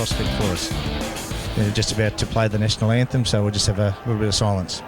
prospect for us. They're just about to play the national anthem, so we'll just have a little bit of silence.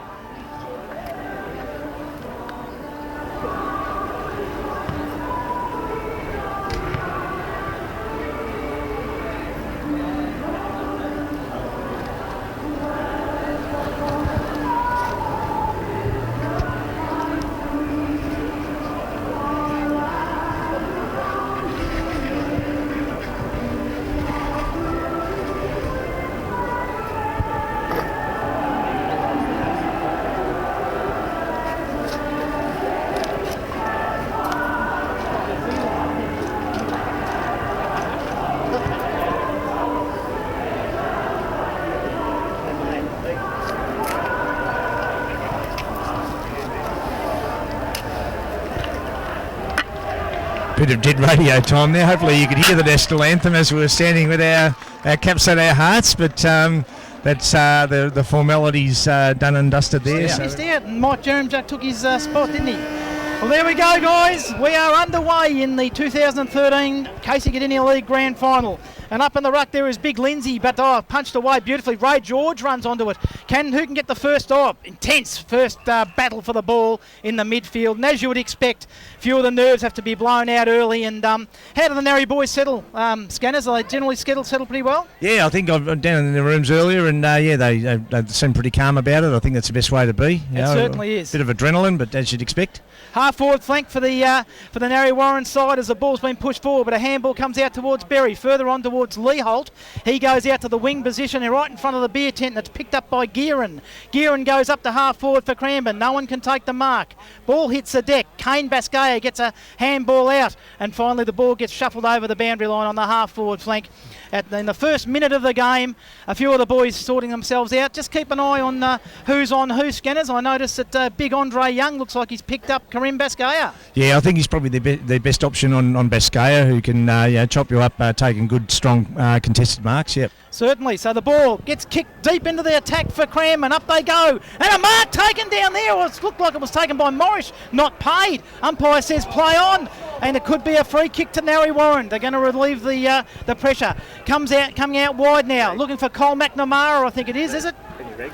Bit of dead radio time there. Hopefully you could hear the national anthem as we were standing with our caps at our hearts, but that's the formalities done and dusted there. He missed out, and Mike Jeremchuk took his spot, didn't he? Well, there we go, guys. We are underway in the 2013 Casey Gardenia League Grand Final. And up in the ruck there is Big Lindsay, but punched away beautifully. Ray George runs onto it. Who can get the first stop? Intense first battle for the ball in the midfield. And as you would expect, few of the nerves have to be blown out early. And how do the Narre boys settle? Scanners, are they generally settle pretty well? Yeah, I think I've down in the rooms earlier, and they seem pretty calm about it. I think that's the best way to be. It certainly is. Bit of adrenaline, but as you'd expect. Half forward flank for the Narre Warren side as the ball's been pushed forward, but a handball comes out towards Berry. Further on towards Lee Holt. He goes out to the wing position right in front of the beer tent, and it's picked up by Gearan. Gearan goes up to half forward for Cranbourne. No one can take the mark. Ball hits the deck. Kane Bascaya gets a handball out, and finally the ball gets shuffled over the boundary line on the half forward flank. In the first minute of the game, a few of the boys sorting themselves out. Just keep an eye on who's on who, Scanners. I noticed that big Andre Young looks like he's picked up Karim Bascaya. Yeah, I think he's probably the best option on Bascaya, who can chop you up, taking good, strong contested marks. Yep. Certainly. So the ball gets kicked deep into the attack for Cranbourne. Up they go. And a mark taken down there. Well, it looked like it was taken by Morris. Not paid. Umpire says play on. And it could be a free kick to Narre Warren. They're going to relieve the pressure. Coming out wide now. Looking for Cole McNamara, I think it is it?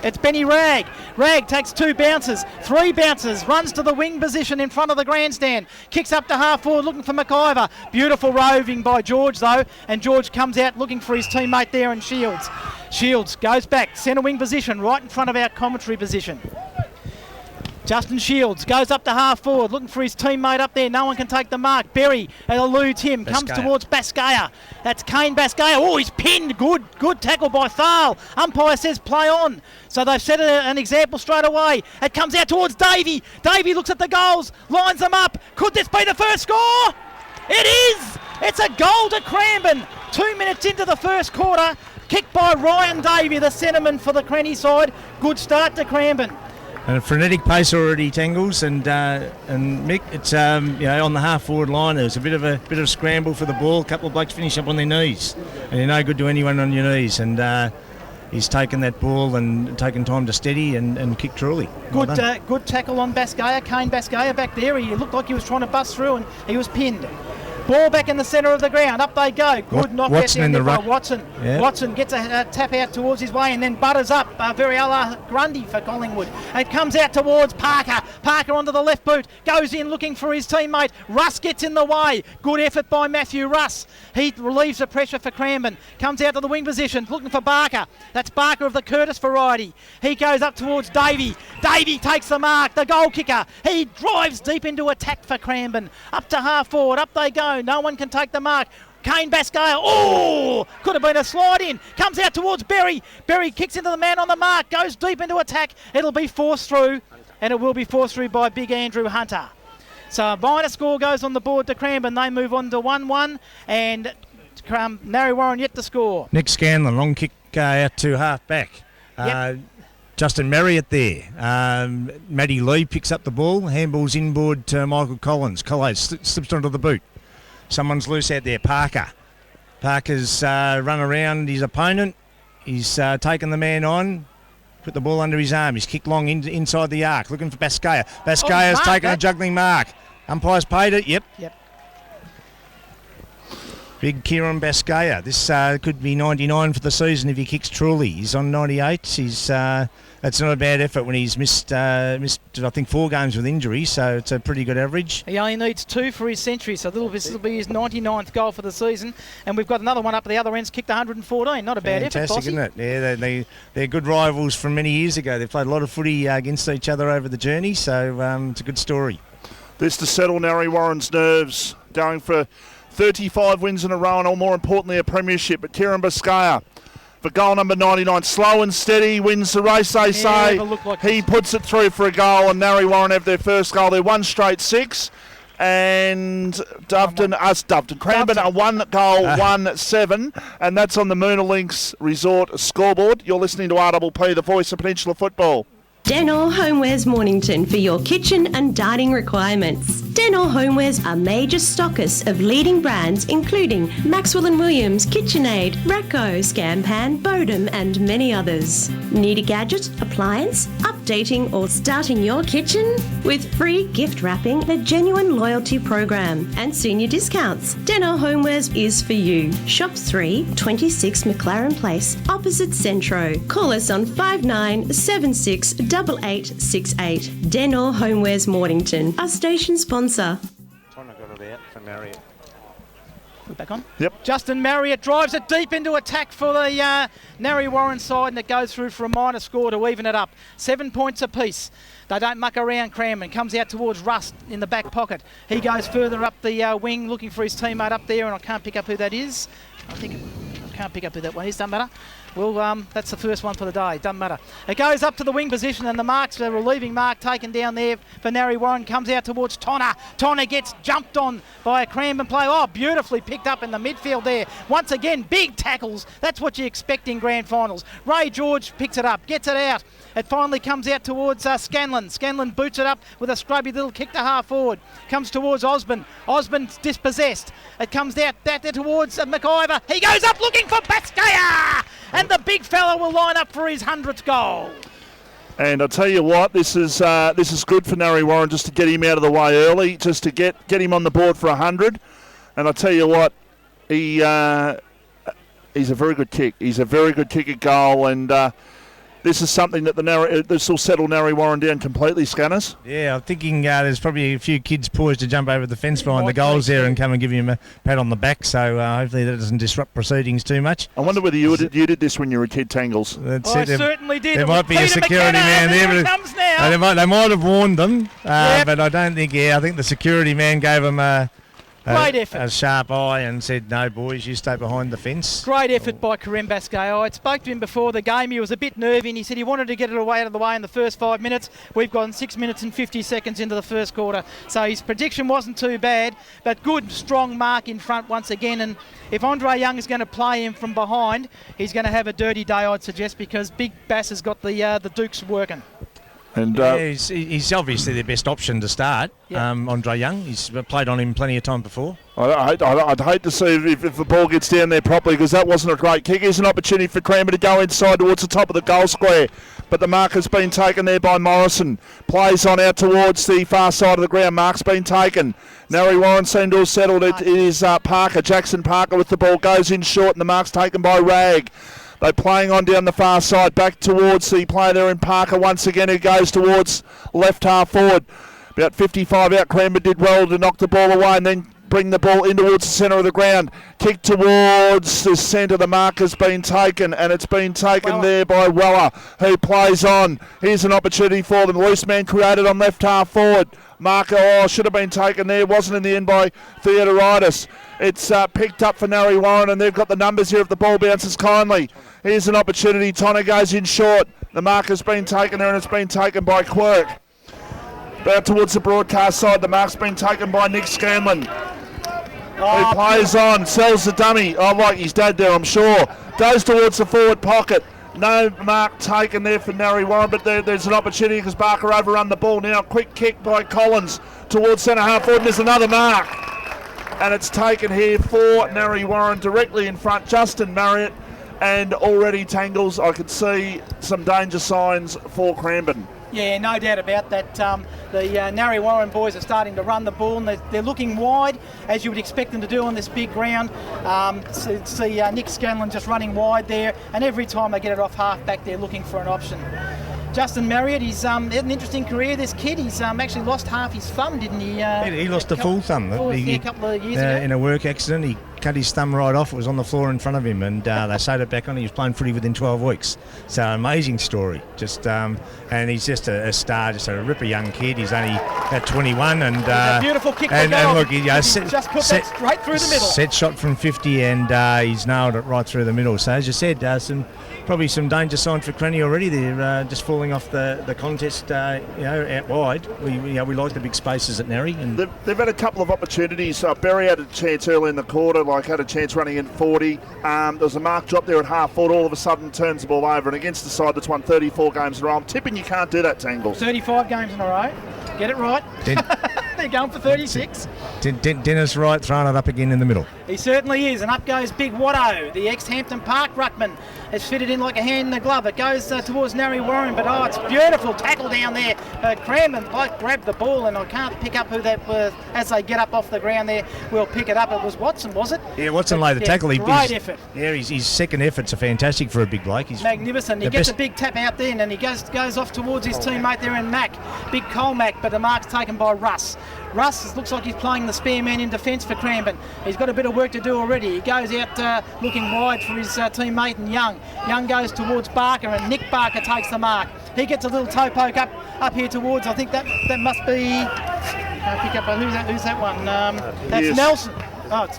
It's Benny Ragg. Ragg takes 2 bounces, 3 bounces, runs to the wing position in front of the grandstand, kicks up to half forward looking for McIver. Beautiful roving by George though, and George comes out looking for his teammate there in Shields. Shields goes back, centre wing position, right in front of our commentary position. Justin Shields goes up to half forward, looking for his teammate up there. No one can take the mark. Berry eludes him, comes towards Bascaya. That's Kane Bascaya. Oh, he's pinned. Good tackle by Thal. Umpire says play on. So they've set an example straight away. It comes out towards Davey. Davey looks at the goals, lines them up. Could this be the first score? It is! It's a goal to Cranbourne. 2 minutes into the first quarter. Kicked by Ryan Davey, the centreman for the Cranny side. Good start to Cranbourne. And a frenetic pace already, Tangles, and Mick, it's on the half forward line. There was a bit of a scramble for the ball. A couple of blokes finish up on their knees, and you're no good to anyone on your knees. And he's taken that ball and taken time to steady and kick truly. Good tackle on Bascaya. Kane Bascaya back there. He looked like he was trying to bust through, and he was pinned. Ball back in the centre of the ground. Up they go. Good knock out down there by Watson. Yeah. Watson gets a tap out towards his way and then butters up very a la Grundy for Collingwood. It comes out towards Parker. Parker onto the left boot. Goes in looking for his teammate. Russ gets in the way. Good effort by Matthew Russ. He relieves the pressure for Cranbourne. Comes out to the wing position looking for Barker. That's Barker of the Curtis variety. He goes up towards Davey. Davey takes the mark. The goal kicker. He drives deep into attack for Cranbourne. Up to half forward. Up they go. No one can take the mark. Kane Bascaya. Oh! Could have been a slide in. Comes out towards Berry. Berry kicks into the man on the mark. Goes deep into attack. It'll be forced through. And it will be forced through by big Andrew Hunter. So a minor score goes on the board to Cranbourne. They move on to 1-1. And Narre Warren yet to score. Nick Scanlon. Long kick out to half back. Yep. Justin Marriott there. Matty Lee picks up the ball. Handballs inboard to Michael Collins. Collins slips onto the boot. Someone's loose out there. Parker's run around his opponent. He's taken the man on. Put the ball under his arm. He's kicked long inside the arc. Looking for Bascaya. Bascaya's taken a juggling mark. Umpire's paid it. Yep. Big Kieran Bascaya. This could be 99 for the season if he kicks truly. He's on 98. That's not a bad effort when he's missed I think 4 games with injury, so it's a pretty good average. He only needs 2 for his century, so this will be his 99th goal for the season. And we've got another one up at the other end's kicked 114. Not a bad effort, Fantastic, Bossy. isn't it? Yeah, they're good rivals from many years ago. They've played a lot of footy against each other over the journey, so it's a good story. This to settle Narre Warren's nerves, going for 35 wins in a row and, more importantly, a premiership. But Kieran Bascaya for goal number 99, slow and steady, wins the race, they say. He puts it through for a goal, and Narre Warren have their first goal. They're 1 straight 6. And Cranbourne are 1 goal, 1-7, and that's on the Moonalinks Resort scoreboard. You're listening to RPP, the voice of Peninsula football. Denor Homewares Mornington for your kitchen and dining requirements. Denor Homewares are major stockists of leading brands including Maxwell & Williams, KitchenAid, Racco, Scampan, Bodum and many others. Need a gadget, appliance, updating or starting your kitchen? With free gift wrapping, a genuine loyalty program and senior discounts, Denor Homewares is for you. Shop 3, 26 McLaren Place, opposite Centro. Call us on 5976 8868. Denor Homewares Mornington, our station sponsor. Trying to got it out for Narre. We're back on? Yep. Justin Marriott drives it deep into attack for the Narre Warren side, and it goes through for a minor score to even it up. 7 points apiece. They don't muck around Cranbourne. Comes out towards Rust in the back pocket. He goes further up the wing looking for his teammate up there, and I can't pick up who that is. I can't pick up who that one is. Doesn't matter. Well, that's the first one for the day. Doesn't matter. It goes up to the wing position, and the marks, a relieving mark taken down there for Narre Warren. Comes out towards Tonner. Tonner gets jumped on by a Cranbourne player. Oh, beautifully picked up in the midfield there. Once again, big tackles. That's what you expect in grand finals. Ray George picks it up, gets it out. It finally comes out towards Scanlon. Scanlon boots it up with a scrubby little kick to half forward. Comes towards Osborne. Osborne's dispossessed. It comes out there towards McIver. He goes up looking for Bascaya! And the big fella will line up for his 100th goal. And I'll tell you what, this is good for Narre Warren, just to get him out of the way early, just to get him on the board for 100. And I'll tell you what, he's a very good kick. He's a very good kick at goal, and this is something that this will settle Narre Warren down completely, Scanners. Yeah, I'm thinking there's probably a few kids poised to jump over the fence behind the goals there and come and give him a pat on the back, so hopefully that doesn't disrupt proceedings too much. I wonder whether you did this when you were a kid, Tangles. I certainly did. There might be a security man there. Comes now. They might have warned them, but I don't think, I think the security man gave them great effort. A sharp eye and said, no, boys, you stay behind the fence. Great effort by Kieran Bascaya. I spoke to him before the game. He was a bit nervy, and he said he wanted to get it away out of the way in the first 5 minutes. We've gone 6 minutes and 50 seconds into the first quarter. So his prediction wasn't too bad, but good, strong mark in front once again. And if Andre Young is going to play him from behind, he's going to have a dirty day, I'd suggest, because Big Bass has got the Dukes working. And he's obviously their best option to start, Andre Young. He's played on him plenty of time before. I'd hate to see if the ball gets down there properly, because that wasn't a great kick. Here's an opportunity for Cranbourne to go inside towards the top of the goal square, but the mark has been taken there by Morrison. Plays on out towards the far side of the ground. Mark's been taken. Narre Warren seemed to have settled. It is Parker, Jackson Parker with the ball, goes in short, and the mark's taken by Rag. They're playing on down the far side, back towards the player there in Parker once again, who goes towards left half forward. About 55 out, Cranbourne did well to knock the ball away and then bring the ball in towards the centre of the ground. Kick towards the centre, the mark has been taken, and it's been taken there by Weller, who plays on. Here's an opportunity for them. Loose man created on left half forward. Marker, should have been taken there, wasn't in the end by Theodoridis. It's picked up for Narre Warren, and they've got the numbers here if the ball bounces kindly. Here's an opportunity. Tonner goes in short. The mark has been taken there, and it's been taken by Quirk. Out towards the broadcast side, the mark's been taken by Nick Scanlon. He plays on, sells the dummy. Like his dad there, I'm sure. Goes towards the forward pocket. No mark taken there for Narre Warren, but there's an opportunity because Barker overrun the ball now. Quick kick by Collins towards centre half forward, and there's another mark. And it's taken here for Narre Warren, directly in front, Justin Marriott, and already Tangles. I could see some danger signs for Cranbourne. Yeah, no doubt about that. The Narre Warren boys are starting to run the ball, and they're looking wide, as you would expect them to do on this big ground. See Nick Scanlon just running wide there, and every time they get it off half back, they're looking for an option. Justin Marriott, he's had an interesting career, this kid. He's actually lost half his thumb, didn't he? He lost the full thumb. A couple of years ago. In a work accident, he cut his thumb right off. It was on the floor in front of him, and they sewed it back on. He was playing footy within 12 weeks. So amazing story. And he's just a star, just a ripper young kid. He's only at 21, and a beautiful kick and look, he just put that straight through the middle. Set shot from 50, and he's nailed it right through the middle. So as you said, probably some danger signs for Cranny already. They're just falling off the contest, out wide. We like the big spaces at Narre. And they've had a couple of opportunities. Berry had a chance early in the quarter, had a chance running in 40. There was a mark drop there at half forward. All of a sudden turns the ball over, and against the side that's won 34 games in a row. I'm tipping you can't do that, Tangles. 35 games in a row. Get it right. They're going for 36. Dennis Wright throwing it up again in the middle. He certainly is, and up goes Big Watto. The ex-Hampton Park ruckman has fitted in like a hand in the glove. It goes towards Narre Warren, but it's beautiful tackle down there. Cranbourne grabbed the ball, and I can't pick up who that was as they get up off the ground there. We'll pick it up. It was Watson, was it? Yeah, Watson laid the tackle. Great effort. Yeah, his second efforts are fantastic for a big bloke. He's magnificent. He gets a big tap out there, and then he goes off towards his teammate there in Mac. Big Cole Mac, but the mark's taken by Russ. Russ looks like he's playing the spare man in defence for Cranbourne. He's got a bit of work to do already. He goes out looking wide for his teammate and Young. Young goes towards Barker, and Nick Barker takes the mark. He gets a little toe poke up here towards, I think that must be, pick up, who's that one? That's Nelson. Oh, it's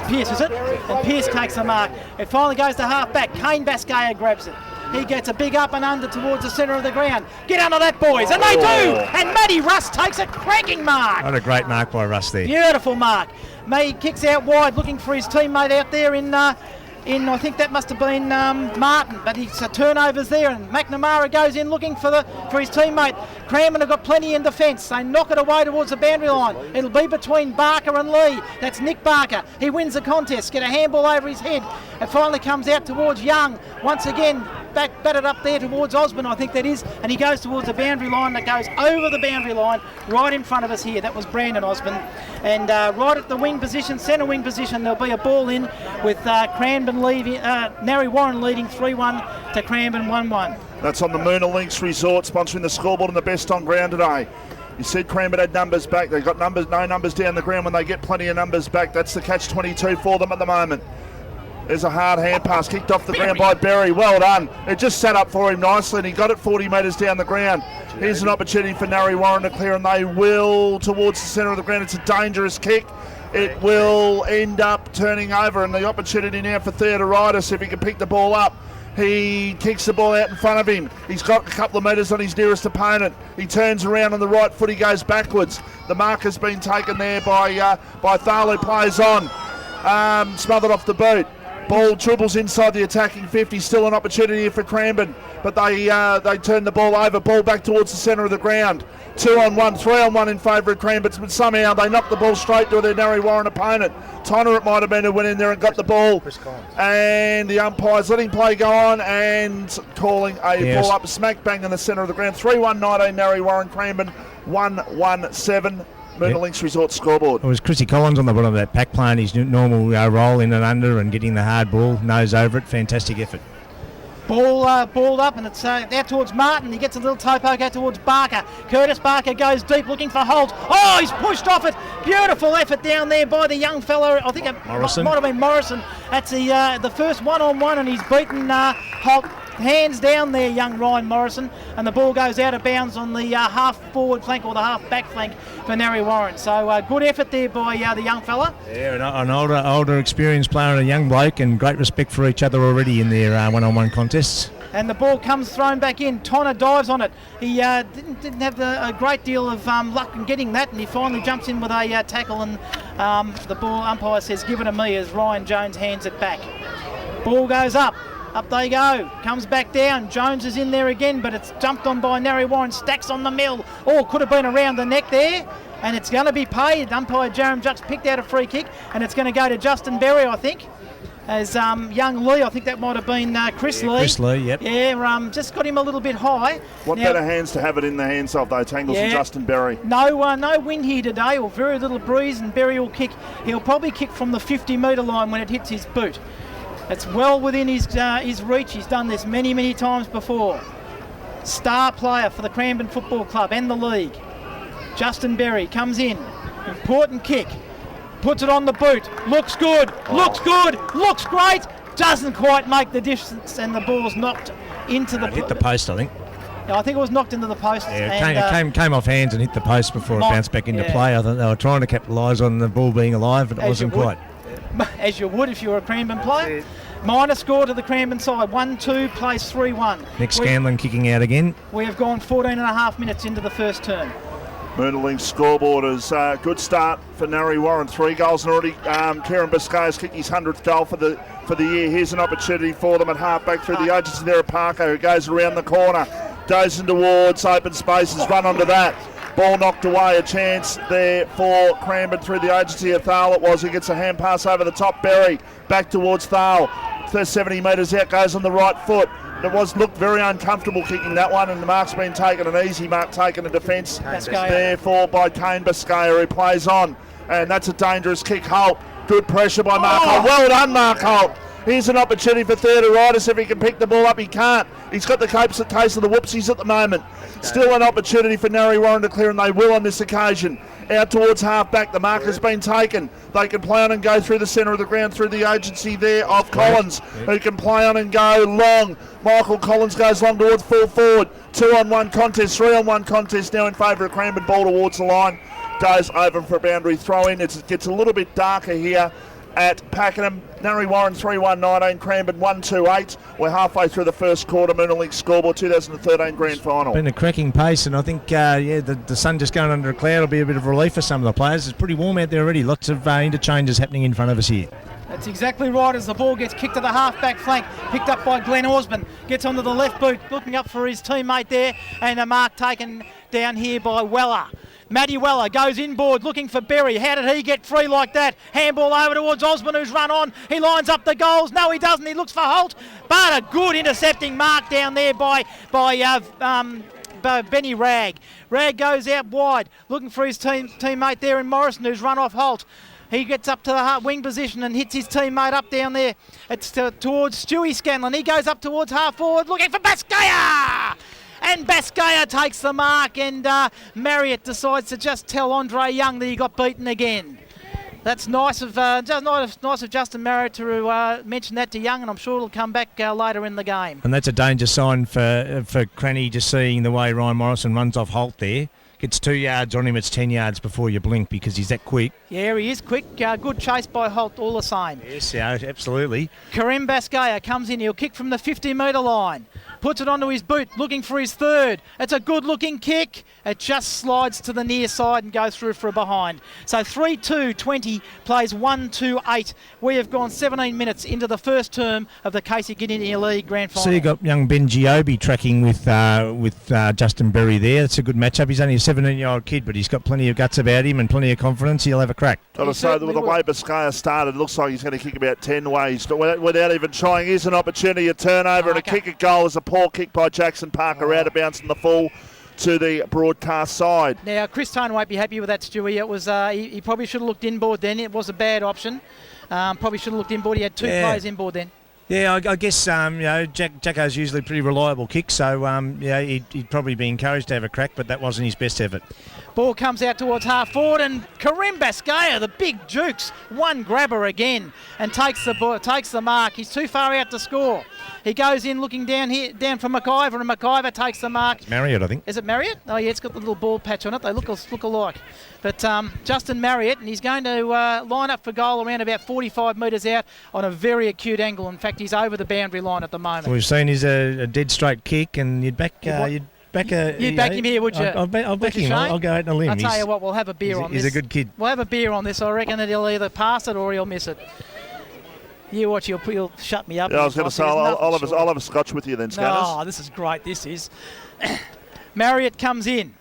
Pierce, is it? And Pierce takes the mark. It finally goes to half back. Kane Bascaya grabs it. He gets a big up and under towards the centre of the ground. Get under that, boys, and they do! And Matty Russ takes a cracking mark. What a great mark by Russ there. Beautiful mark. May kicks out wide, looking for his teammate out there in I think that must have been Martin, but he's turnovers there, and McNamara goes in looking for his teammate. Cranbourne have got plenty in defence. They knock it away towards the boundary line. It'll be between Barker and Lee. That's Nick Barker. He wins the contest. Get a handball over his head. It finally comes out towards Young. Once again, batted up there towards Osborne, I think that is, and he goes towards the boundary line. That goes over the boundary line right in front of us here. That was Brandon Osborne. And right at the wing position, centre wing position, there'll be a ball in with Cranbourne leaving, Narre Warren leading 3-1 to Cranbourne 1-1. That's on the Moona Links Resort, sponsoring the scoreboard and the best on ground today. You said Cranbourne had numbers back. They've got no numbers down the ground. When they get plenty of numbers back, that's the catch-22 for them at the moment. There's a hard hand pass kicked off the ground by Berry. Well done. It just sat up for him nicely, and he got it 40 metres down the ground. Here's an opportunity for Narre Warren to clear, and they will towards the centre of the ground. It's a dangerous kick. It will end up turning over, and the opportunity now for Theodoritis, if he can pick the ball up. He kicks the ball out in front of him. He's got a couple of metres on his nearest opponent. He turns around on the right foot. He goes backwards. The mark has been taken there by Thalu. Plays on. Smothered off the boot. Ball dribbles inside the attacking 50. Still an opportunity here for Cranbourne, but they turn the ball over. Ball back towards the centre of the ground. 2-on-1, 3-on-1 in favour of Cranbourne, but somehow they knock the ball straight to their Narre Warren opponent. Tonner, it might have been, who went in there and got the ball. And the umpire's letting play go on and calling a ball up smack bang in the centre of the ground. 3-1-19 Narre Warren, Cranbourne 1-1-7. Moona Links Resort scoreboard. It was Chrissy Collins on the bottom of that pack playing his normal roll in and under and getting the hard ball, nose over it. Fantastic effort. Balled up, and it's out towards Martin. He gets a little toe poke out towards Barker. Curtis Barker goes deep looking for Holt. Oh, he's pushed off it. Beautiful effort down there by the young fella. I think it might have been Morrison. That's the first one-on-one, and he's beaten Holt. Hands down there, young Ryan Morrison, and the ball goes out of bounds on the half forward flank or the half back flank for Narre Warren. So good effort there by the young fella. Yeah, an older experienced player and a young bloke, and great respect for each other already in their one-on-one contests. And the ball comes thrown back in. Tonner dives on it. He didn't have a great deal of luck in getting that, and he finally jumps in with a tackle, and the ball umpire says, "Give it to me," as Ryan Jones hands it back. Ball goes up. Up they go. Comes back down. Jones is in there again, but it's jumped on by Narre Warren. Stacks on the mill. Oh, could have been around the neck there. And it's going to be paid. Umpire Jerem Jucks picked out a free kick, and it's going to go to Justin Berry, I think. as young Lee. I think that might have been Chris Lee. Chris Lee, yep. Yeah, just got him a little bit high. What Now, better hands to have it in the hands of, though, Tangles and Justin Berry? No wind here today, or very little breeze, and Berry will kick. He'll probably kick from the 50-metre line when it hits his boot. It's well within his reach. He's done this many, many times before. Star player for the Cranbourne Football Club and the league. Justin Berry comes in. Important kick. Puts it on the boot. Looks good. Looks good. Looks great. Doesn't quite make the distance, and the ball's knocked into the... Hit the post, I think. I think it was knocked into the post. Yeah, it came off hands and hit the post before it bounced back into play. I think they were trying to capitalise on the ball being alive, but it wasn't quite. As you would if you were a Cranbourne player. Minor score to the Cranbourne side. 1-2, plays 3-1. Nick Scanlon kicking out again. We have gone 14 and a half minutes into the first term. Moonalink scoreboard is a good start for Narre Warren. 3 goals and already. Kieran Biscay's kicked his 100th goal for the year. Here's an opportunity for them at half-back through the agency there at Parker, who goes around the corner, goes in towards open spaces, run onto that. Ball knocked away, a chance there for Cranbourne through the agency of Thal. It was, he gets a hand pass over the top. Berry back towards Thal. 70 metres out, goes on the right foot. It looked very uncomfortable kicking that one, and the mark's been taken, an easy mark taken in defence. Therefore by Kane Biscaya, who plays on. And that's a dangerous kick. Holt, good pressure by Mark Holt. Well done, Mark Holt. Here's an opportunity for Theodoritis if he can pick the ball up. He can't. He's got the case of the whoopsies at the moment. Still an opportunity for Narre Warren to clear, and they will on this occasion. Out towards half-back, the mark has been taken. They can play on and go through the centre of the ground through the agency there of Collins, who can play on and go long. Michael Collins goes long towards full forward. 2-on-1 contest, 3-on-1 contest now in favour of Cranbourne. Ball towards the line. Goes over for a boundary throw in. It gets a little bit darker here at Pakenham. Narre Warren 3-1-19, Cranbourne 1-2-8. We're halfway through the first quarter. Moonalink scoreboard 2013 grand final. Been a cracking pace, and I think the sun just going under a cloud will be a bit of relief for some of the players. It's pretty warm out there already. Lots of interchanges happening in front of us here. That's exactly right, as the ball gets kicked to the half-back flank, picked up by Glenn Osborne, gets onto the left boot, looking up for his teammate there, and a mark taken down here by Weller. Matty Weller goes inboard looking for Berry. How did he get free like that? Handball over towards Osborne, who's run on. He lines up the goals. No, he doesn't. He looks for Holt. But a good intercepting mark down there by Benny Ragg. Ragg goes out wide looking for his teammate there in Morrison, who's run off Holt. He gets up to the wing position and hits his teammate up down there. It's towards Stewie Scanlon. He goes up towards half forward looking for Biscaya. And Biscaya takes the mark, and Marriott decides to just tell Andre Young that he got beaten again. That's nice of Justin Marriott to mention that to Young, and I'm sure it'll come back later in the game. And that's a danger sign for Cranny, just seeing the way Ryan Morrison runs off Holt there. Gets 2 yards on him, it's 10 yards before you blink because he's that quick. Yeah, he is quick. Good chase by Holt all the same. Yes, yeah, absolutely. Karim Biscaya comes in. He'll kick from the 50-metre line. Puts it onto his boot, looking for his third. It's a good-looking kick. It just slides to the near side and goes through for a behind. So 3-2-20 plays 1-2-8. We have gone 17 minutes into the first term of the Casey Guinea League Grand Final. So you got young Ben Giobi tracking with Justin Berry there. That's a good matchup. He's only a 17-year-old kid, but he's got plenty of guts about him and plenty of confidence. He'll have a crack. Got to say, with the way Biscaya started, it looks like he's going to kick about 10 ways, but without even trying. Here's an opportunity, a turnover and a kick at goal. Is a poor kick by Jackson Parker out of bounds in the full to the broadcast side. Now, Chris Tone won't be happy with that, Stewie. It was he probably should have looked inboard then. It was a bad option. Probably should have looked inboard. He had two players inboard then. Yeah, I guess Jacko's usually a pretty reliable kick, so he'd probably be encouraged to have a crack, but that wasn't his best effort. Ball comes out towards half forward, and Karim Biscaya, the big Jukes, one grabber again, and takes the mark. He's too far out to score. He goes in looking down for McIver, and McIver takes the mark. It's Marriott, I think. Is it Marriott? Oh yeah, it's got the little ball patch on it. They look alike. But Justin Marriott, and he's going to line up for goal around about 45 metres out on a very acute angle. In fact, he's over the boundary line at the moment. So we've seen he's a dead straight kick, and you'd back him here, would you? I'll back him. I'll go out on a limb. I'll tell you what, we'll have a beer on this. He's a good kid. We'll have a beer on this. I reckon that he'll either pass it or he'll miss it. You watch, he'll shut me up. Yeah, I was going to say, I'll have a scotch with you then, Scanners. Oh, this is great, this is. Marriott comes in.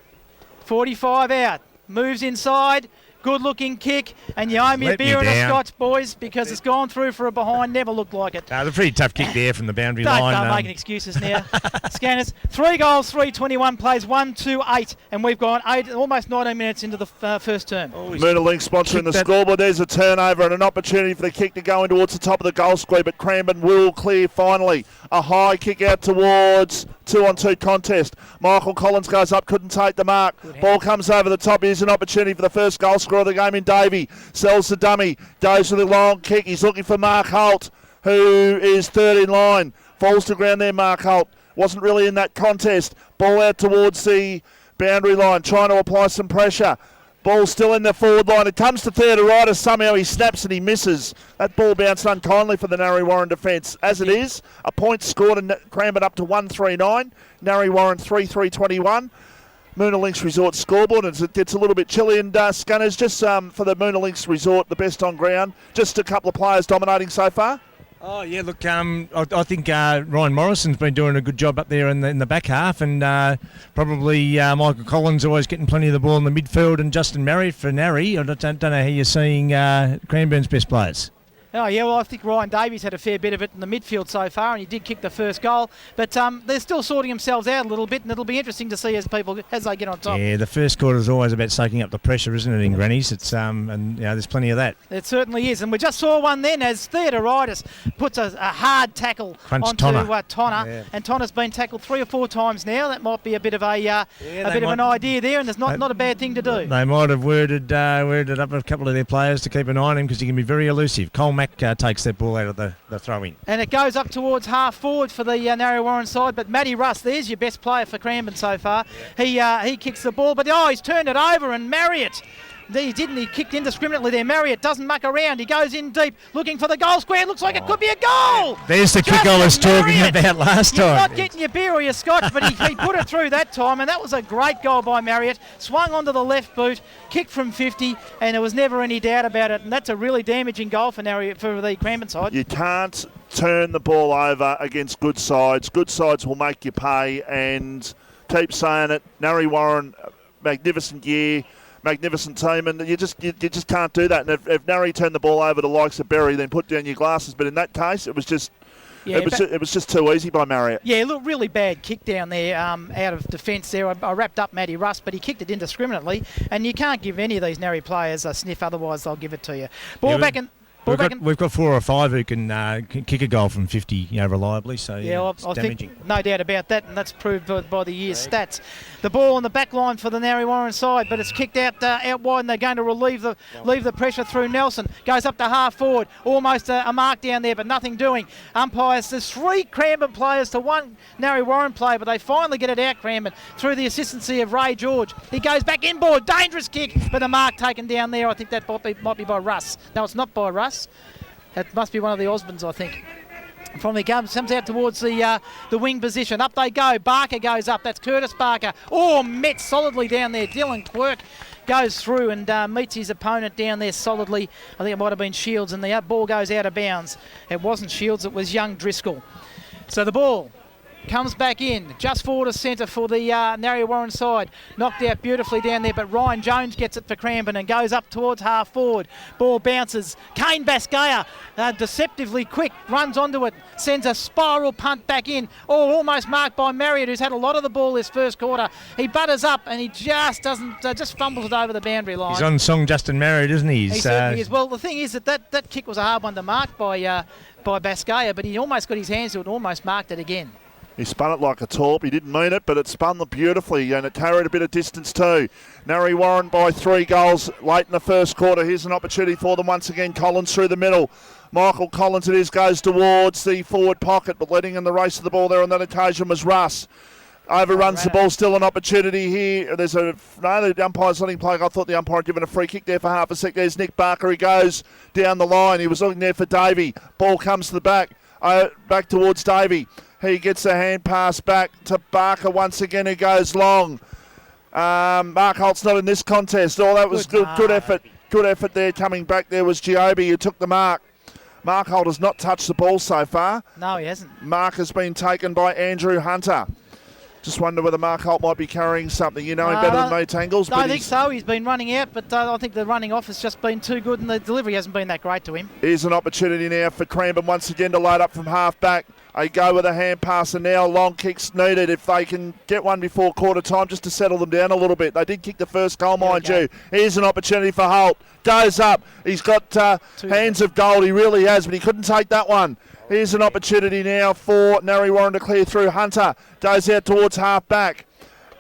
45 out. Moves inside. Good-looking kick, and you owe me a Let me beer and a down. scotch, boys, because it's gone through for a behind. Never looked like it. The pretty tough kick there from the boundary Don't line. start making excuses now. Scanners, 3 goals, 3:21 plays, 1-2-8, and we've gone almost 19 minutes into the first term. Moonalink sponsoring the scoreboard. There's a turnover and an opportunity for the kick to go in towards the top of the goal square, but Cranbourne will clear finally. A high kick out towards 2-on-2 contest. Michael Collins goes up, couldn't take the mark. Ball comes over the top. Here's an opportunity for the first goal scorer of the game in Davey. Sells the dummy, goes with a long kick. He's looking for Mark Holt, who is third in line. Falls to ground there, Mark Holt. Wasn't really in that contest. Ball out towards the boundary line, trying to apply some pressure. Ball still in the forward line. It comes to Theodoritis. Somehow he snaps and he misses. That ball bounced unkindly for the Narre Warren defence. As it is, a point scored and Cranbourne up to 139. Narre Warren 3-3-21. Moonalink's Resort scoreboard. It gets a little bit chilly, and Scanners, just for the Moonalink's Resort, the best on ground. Just a couple of players dominating so far. Oh, yeah, look, I think Ryan Morrison's been doing a good job up there in the back half, and probably Michael Collins always getting plenty of the ball in the midfield, and Justin Murray for Narre. I don't know how you're seeing Cranbourne's best players. Oh, yeah, well, I think Ryan Davies had a fair bit of it in the midfield so far, and he did kick the first goal. But they're still sorting themselves out a little bit, and it'll be interesting to see as they get on top. Yeah, the first quarter is always about soaking up the pressure, isn't it, in Grannies? It's and there's plenty of that. It certainly is, and we just saw one then as Theodoritis puts a hard tackle onto Tonner, yeah. and Tonner's been tackled 3 or 4 times now. That might be a bit of an idea there, and there's not a bad thing to do. They might have worded up a couple of their players to keep an eye on him because he can be very elusive. Cole Mack takes that ball out of the throw-in. And it goes up towards half forward for the Narre Warren side, but Matty Russ, there's your best player for Cranbourne so far. Yeah. He kicks the ball, but he's turned it over, and Marriott. He kicked indiscriminately there. Marriott doesn't muck around. He goes in deep, looking for the goal square. Looks like it could be a goal. There's the kick I was talking about last time. You're not getting your beer or your scotch, but he put it through that time, and that was a great goal by Marriott. Swung onto the left boot, kicked from 50, and there was never any doubt about it. And that's a really damaging goal for the Cranbourne side. You can't turn the ball over against good sides. Good sides will make you pay, and keep saying it. Narre Warren, magnificent year. Magnificent team, and you just can't do that. And if Narre turned the ball over to the likes of Berry, then put down your glasses. But in that case, it was just too easy by Marriott. Yeah, look, really bad kick down there out of defence there. I wrapped up Matty Russ, but he kicked it indiscriminately, and you can't give any of these Narre players a sniff, otherwise they'll give it to you. We've got 4 or 5 who can kick a goal from 50 reliably, so I damaging. think no doubt about that, and that's proved by the year's stats. The ball on the back line for the Narre Warren side, but it's kicked out wide, and they're going to leave the pressure through Nelson. Goes up to half forward, almost a mark down there, but nothing doing. Umpires, there's 3 Cranbourne players to 1 Narre Warren player, but they finally get it out, Cranbourne, through the assistancy of Ray George. He goes back inboard, dangerous kick, but a mark taken down there. I think that might be by Russ. No, it's not by Russ. That must be one of the Osmonds, I think. Finally comes out towards the wing position. Up they go. Barker goes up. That's Curtis Barker. Oh, met solidly down there. Dylan Quirk goes through and meets his opponent down there solidly. I think it might have been Shields, and the ball goes out of bounds. It wasn't Shields, it was young Driscoll. So the ball comes back in, just forward of centre for the Narre Warren side. Knocked out beautifully down there, but Ryan Jones gets it for Cranbourne and goes up towards half forward. Ball bounces. Kane Bascaya, deceptively quick, runs onto it, sends a spiral punt back in. Oh, almost marked by Marriott, who's had a lot of the ball this first quarter. He butters up and he just fumbles it over the boundary line. He's on song, Justin Marriott, isn't he? He certainly is. Well, the thing is that kick was a hard one to mark by Bascaya, but he almost got his hands to it and almost marked it again. He spun it like a torp. He didn't mean it, but it spun beautifully, and it carried a bit of distance too. Narre Warren by 3 goals late in the first quarter. Here's an opportunity for them once again. Collins through the middle. Michael Collins, it is, goes towards the forward pocket, but letting in the race of the ball there on that occasion was Russ. Overruns the ball, still an opportunity here. The umpire's letting play. I thought the umpire had given a free kick there for half a sec. There's Nick Barker. He goes down the line. He was looking there for Davey. Ball comes to the back towards Davey. He gets a hand pass back to Barker once again. He goes long. Mark Holt's not in this contest. Oh, that was good effort. Good effort there. Coming back there was Giobbi who took the mark. Mark Holt has not touched the ball so far. No, he hasn't. Mark has been taken by Andrew Hunter. Just wonder whether Mark Holt might be carrying something. You know him better than me, Tangles. I think so. He's been running out, but I think the running off has just been too good and the delivery hasn't been that great to him. Here's an opportunity now for Cranbourne once again to load up from half-back. They go with a hand pass and now long kicks needed if they can get one before quarter time just to settle them down a little bit. They did kick the first goal, mind you. Here's an opportunity for Holt. Goes up. He's got hands of gold. He really has, but he couldn't take that one. Here's an opportunity now for Narre Warren to clear through. Hunter goes out towards half-back.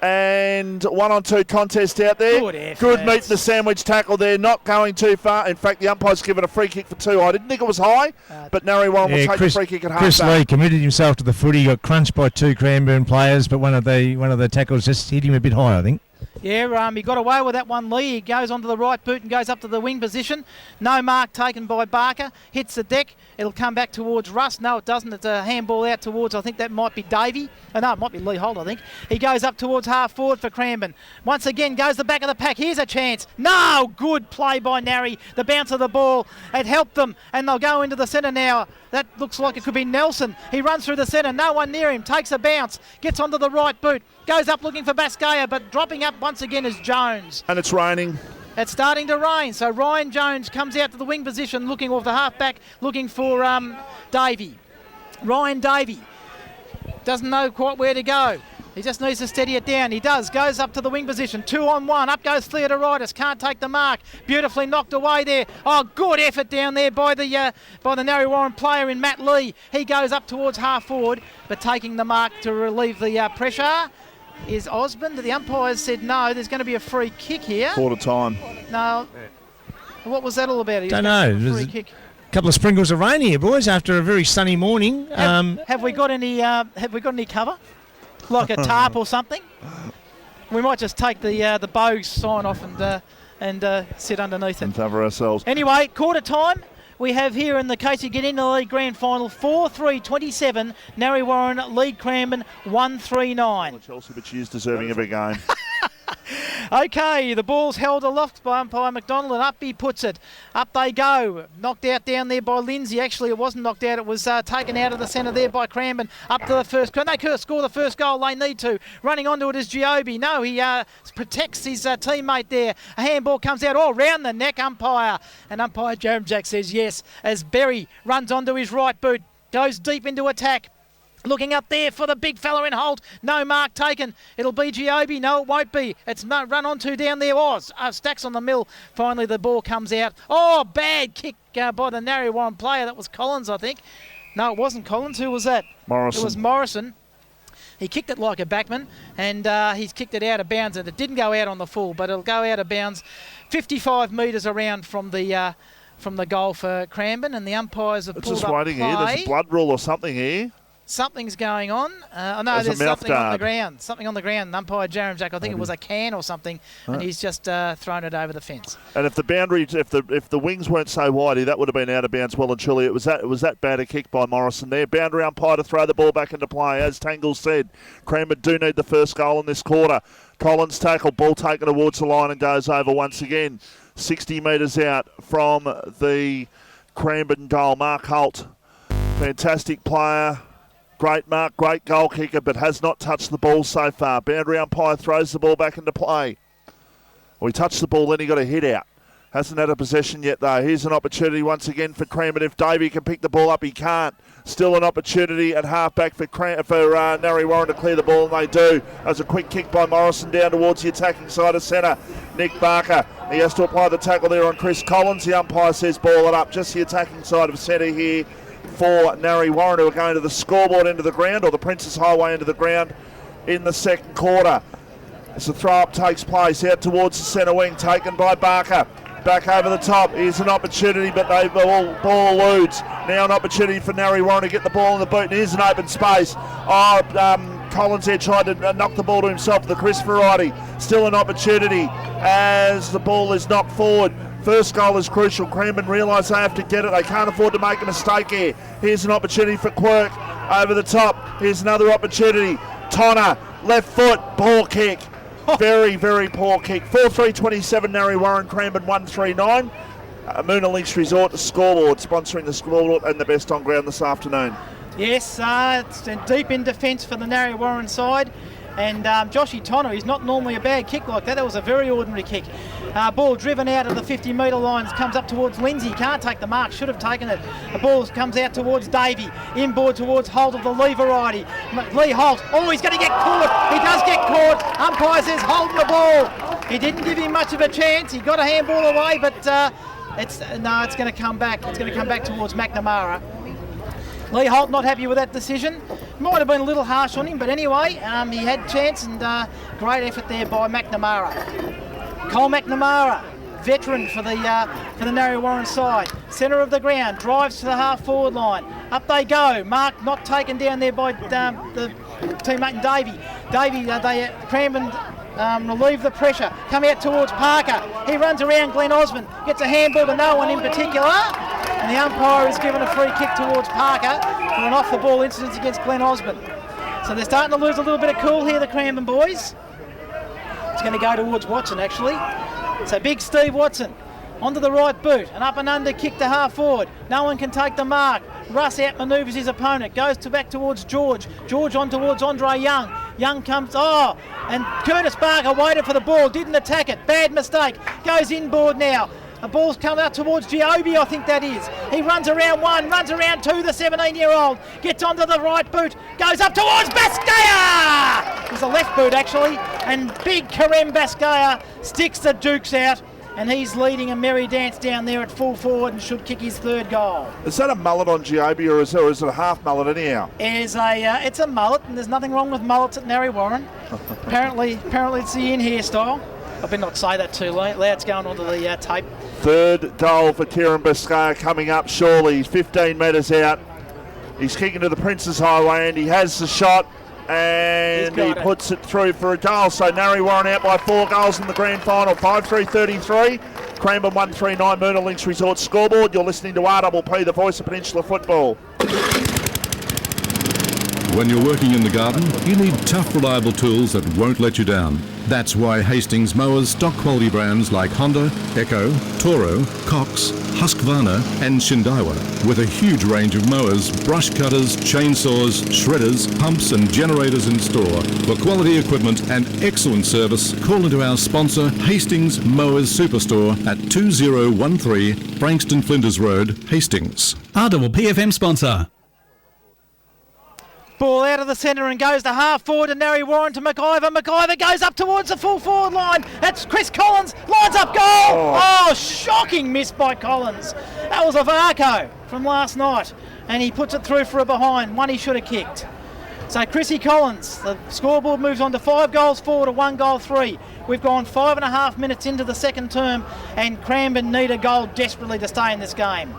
And 1-on-2 contest out there. Good meet the sandwich tackle there, not going too far. In fact, the umpire's given a free kick for 2. I didn't think it was high, but Narre Warren will take the free kick at half-back. Chris Lee committed himself to the footy. He got crunched by 2 Cranbourne players, but one of the tackles just hit him a bit high, I think. Yeah, he got away with that one, Lee. He goes onto the right boot and goes up to the wing position. No mark taken by Barker. Hits the deck. It'll come back towards Russ. No, it doesn't. It's a handball out towards, I think that might be Davey. No, it might be Lee Holt, I think. He goes up towards half forward for Cranbourne. Once again, goes the back of the pack. Here's a chance. No, good play by Narre. The bounce of the ball. It helped them, and they'll go into the centre now. That looks like it could be Nelson. He runs through the centre. No one near him. Takes a bounce. Gets onto the right boot. Goes up looking for Baskaya, but dropping up once again is Jones. And it's raining. It's starting to rain, so Ryan Jones comes out to the wing position looking off the half-back, looking for Davey. Ryan Davey doesn't know quite where to go. He just needs to steady it down. He does. Goes up to the wing position. 2-on-1. Up goes Theodoritis. Can't take the mark. Beautifully knocked away there. Oh, good effort down there by the Narre Warren player in Matt Lee. He goes up towards half forward, but taking the mark to relieve the pressure is Osmond. The umpires said no. There's going to be a free kick here. Quarter time. No. What was that all about? Don't know. Free kick. A couple of sprinkles of rain here, boys, after a very sunny morning. Have we got any? Have we got any cover? Like a tarp or something? We might just take the bow sign off and sit underneath it. And cover ourselves. Anyway, quarter time. We have here in the case you get into the league grand final 4-3-27. Narre Warren lead Cranbourne 1-3-9. Chelsea, but she is deserving of a game. Okay, the ball's held aloft by umpire McDonald and up he puts it. Up they go. Knocked out down there by Lindsay. Actually, it wasn't knocked out. It was taken out of the centre there by Cranbourne. Up to the first. Can they score the first goal? They need to. Running onto it is Giobbi. No, he protects his teammate there. A handball comes out all round the neck, umpire. And umpire Jerem Jack says yes as Berry runs onto his right boot. Goes deep into attack. Looking up there for the big fella in Holt. No mark taken. It'll be Giobbi. No, it won't be. It's no run on to down there. Stacks on the mill. Finally, the ball comes out. Oh, bad kick by the Narre Warren player. That was Collins, I think. No, it wasn't Collins. Who was that? Morrison. It was Morrison. He kicked it like a backman, and he's kicked it out of bounds. And it didn't go out on the full, but it'll go out of bounds 55 metres around from the goal for Cranbourne. And the umpires have pulled up play. It's just waiting here. There's a blood rule or something here. Something's going on. There's something on the ground. Something on the ground. Umpire Jerem Jack, I think it was a can or something, and he's just thrown it over the fence. And if the boundary, if the wings weren't so widey, that would have been out of bounds well and truly. It was that bad a kick by Morrison there. Boundary umpire to throw the ball back into play. As Tangle said, Cranbourne do need the first goal in this quarter. Collins tackle, ball taken towards the line and goes over once again. 60 metres out from the Cranbourne goal. Mark Holt, fantastic player. Great mark, great goal kicker, but has not touched the ball so far. Boundary umpire throws the ball back into play. Well, he touched the ball, then he got a hit out. Hasn't had a possession yet, though. Here's an opportunity once again for Cranbourne. If Davey can pick the ball up, he can't. Still an opportunity at half-back for Narre Warren to clear the ball, and they do. There's a quick kick by Morrison down towards the attacking side of centre. Nick Barker, he has to apply the tackle there on Chris Collins. The umpire says ball it up. Just the attacking side of centre here for Narre Warren, who are going to the scoreboard end of the ground, or the Princess Highway end of the ground in the second quarter. As the throw-up takes place, out towards the centre wing, taken by Barker. Back over the top. Here's an opportunity, but ball eludes. Now an opportunity for Narre Warren to get the ball in the boot, and here's an open space. Collins there tried to knock the ball to himself, the Chris variety. Still an opportunity as the ball is knocked forward. First goal is crucial. Cranbourne realise they have to get it. They can't afford to make a mistake here. Here's an opportunity for Quirk over the top. Here's another opportunity. Tonner, left foot, ball kick. Very, very poor kick. 4-3-27, Narre Warren, Cranbourne 1-3-9. Moona Links Resort, the scoreboard, sponsoring the scoreboard and the best on ground this afternoon. Yes, it's deep in defence for the Narre Warren side. And Joshy Tonner, he's not normally a bad kick like that. That was a very ordinary kick. Ball driven out of the 50-metre lines, comes up towards Lindsay. Can't take the mark, should have taken it. The ball comes out towards Davey. Inboard towards Holt of the Lee variety. Lee Holt, oh, he's going to get caught. He does get caught. Umpire says holding the ball. He didn't give him much of a chance. He got a handball away, but it's going to come back. It's going to come back towards McNamara. Lee Holt not happy with that decision. Might have been a little harsh on him, but anyway, he had chance, and great effort there by McNamara. Cole McNamara, veteran for the Narre Warren side. Centre of the ground, drives to the half-forward line. Up they go. Mark not taken down there by the teammate Davey. Cranbourne relieve the pressure. Come out towards Parker. He runs around Glenn Osmond, gets a handball to no one in particular. And the umpire is given a free kick towards Parker for an off-the-ball incident against Glenn Osmond. So they're starting to lose a little bit of cool here, the Cranbourne boys. It's going to go towards Watson, actually. So big Steve Watson onto the right boot. An up and under kick to half forward. No one can take the mark. Russ outmanoeuvres his opponent. Goes back towards George. George on towards Andre Young. Young comes, and Curtis Barker waited for the ball. Didn't attack it. Bad mistake. Goes inboard now. The ball's come out towards Giobi, I think that is. He runs around one, runs around two, the 17-year-old. Gets onto the right boot, goes up towards Baskaya! It was a left boot, actually. And big Karem Baskaya sticks the Dukes out. And he's leading a merry dance down there at full forward and should kick his third goal. Is that a mullet on Giobi, or is it a half mullet anyhow? It's a mullet, and there's nothing wrong with mullets at Narre Warren. apparently it's the in hairstyle. I better not say that too loud. It's going onto the tape. Third goal for Kieran Baskaya coming up shortly. He's 15 metres out. He's kicking to the Prince's Highway, and he has the shot, and he puts it through for a goal. So Narre Warren out by 4 goals in the grand final. 5-3-33. Cranbourne 139 Moona Links Resort scoreboard. You're listening to RPP, the voice of Peninsula football. When you're working in the garden, you need tough, reliable tools that won't let you down. That's why Hastings mowers stock quality brands like Honda, Echo, Toro, Cox, Husqvarna and Shindaiwa. With a huge range of mowers, brush cutters, chainsaws, shredders, pumps and generators in store. For quality equipment and excellent service, call into our sponsor Hastings Mowers Superstore at 2013 Frankston Flinders Road, Hastings. RPPFM sponsor. Ball out of the centre and goes to half forward to Narre Warren to McIver. McIver goes up towards the full forward line. That's Chris Collins. Lines up goal. Oh, shocking miss by Collins. That was a Varco from last night. And he puts it through for a behind. One he should have kicked. So Chrissy Collins, the scoreboard moves on to 5 goals 4 to 1 goal 3. We've gone 5.5 minutes into the second term, and Cranbourne need a goal desperately to stay in this game.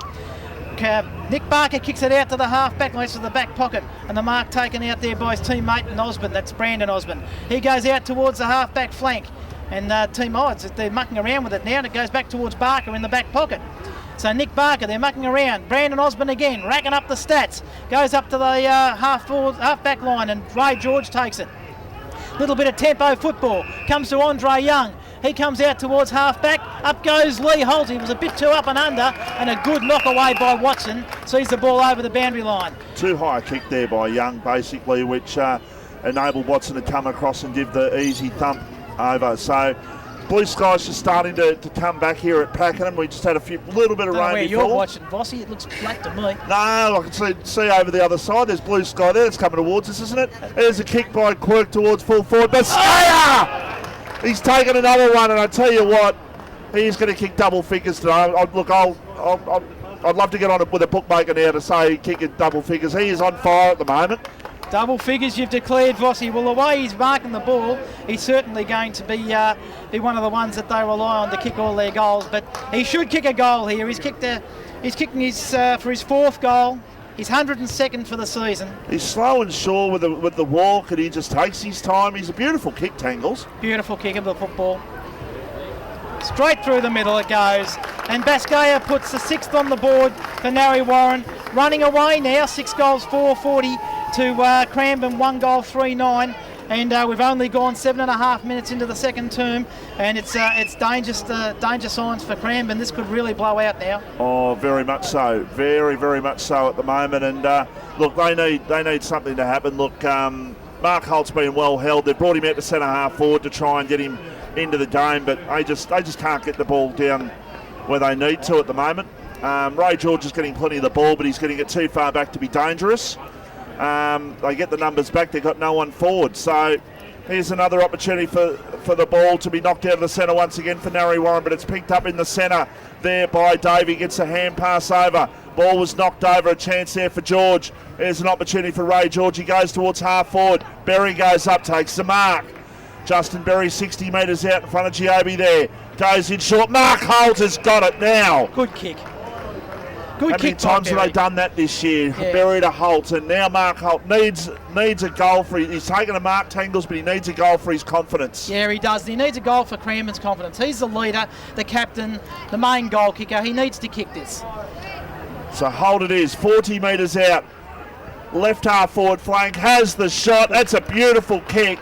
Nick Barker kicks it out to the half-back line to the back pocket, and the mark taken out there by his teammate Osmond. That's Brandon Osmond. He goes out towards the half-back flank, and they're mucking around with it now, and it goes back towards Barker in the back pocket. So Nick Barker, they're mucking around. Brandon Osmond again, racking up the stats. Goes up to the half-back line, and Ray George takes it. Little bit of tempo football. Comes to Andre Young. He comes out towards half-back. Up goes Lee Holt. He was a bit too up and under, and a good knock away by Watson. Sees the ball over the boundary line. Too high a kick there by Young, basically, which enabled Watson to come across and give the easy thump over. So blue skies just starting to come back here at Pakenham. We just had a little bit of rain where before. You're watching, Vossi. It looks black to me. No, I can see over the other side. There's blue sky there. It's coming towards us, isn't it? There's a kick by Quirk towards full forward. Baskaya! He's taken another one, and I tell you what, he's going to kick double figures today. I'd love to get on it with a bookmaker now to say he kicked double figures. He is on fire at the moment. Double figures you've declared, Vossi. Well, the way he's marking the ball, he's certainly going to be one of the ones that they rely on to kick all their goals. But he should kick a goal here. He's kicking his for his 4th goal. He's 102nd for the season. He's slow and sure with the walk, and he just takes his time. He's a beautiful kick, Tangles. Beautiful kick of the football. Straight through the middle it goes. And Baskaya puts the 6th on the board for Narre Warren. Running away now, 6 goals 440 to Cranbourne, 1 goal 3-9. And we've only gone 7.5 minutes into the second term, and it's danger signs for Cranbourne. This could really blow out now. Oh, very much so, very much so at the moment. And look, they need something to happen. Look, Mark Holt's been well held. They've brought him out to centre half forward to try and get him into the game, but they just can't get the ball down where they need to at the moment. Ray George is getting plenty of the ball, but he's getting it too far back to be dangerous. They get the numbers back. They've got no one forward. So here's another opportunity for the ball to be knocked out of the centre once again for Narre Warren, but it's picked up in the centre there by Davey. Gets a hand pass over. Ball was knocked over. A chance there for George. There's an opportunity for Ray George. He goes towards half forward. Berry goes up, takes the mark. Justin Berry 60 metres out in front of Giobbi there. Goes in short. Mark Holt has got it now. Good kick. How many times have they done that this year? Yeah. Berry to Holt, and now Mark Holt needs a goal for he's taken a mark tangles, but he needs a goal for his confidence. Yeah, he does. He needs a goal for Cranbourne's confidence. He's the leader, the captain, the main goal kicker. He needs to kick this. So Holt it is, 40 metres out. Left half forward flank, has the shot. That's a beautiful kick.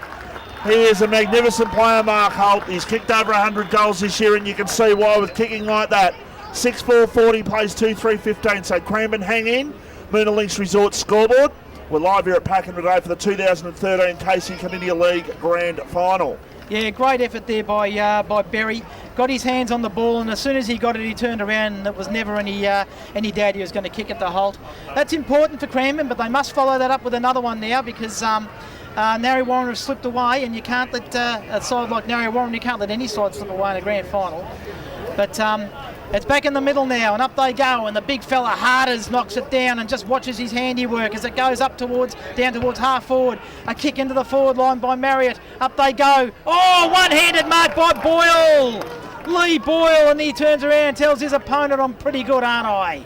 He is a magnificent player, Mark Holt. He's kicked over 100 goals this year, and you can see why with kicking like that. 6-4-40, plays 2-3-15. So Cranbourne hang in. Moona Links Resort scoreboard. We're live here at Pakenham today for the 2013 KC Canadian League Grand Final. Yeah, great effort there by Berry. Got his hands on the ball, and as soon as he got it, he turned around, and there was never any doubt he was going to kick it to Holt. That's important for Cranbourne, but they must follow that up with another one now, because Narre Warren have slipped away, and you can't let a side like Narre Warren, you can't let any side slip away in a grand final. But it's back in the middle now, and up they go, and the big fella Harders knocks it down and just watches his handiwork as it goes up down towards half forward. A kick into the forward line by Marriott. Up they go. Oh, one-handed mark by Boyle. Lee Boyle, and he turns around and tells his opponent, I'm pretty good, aren't I?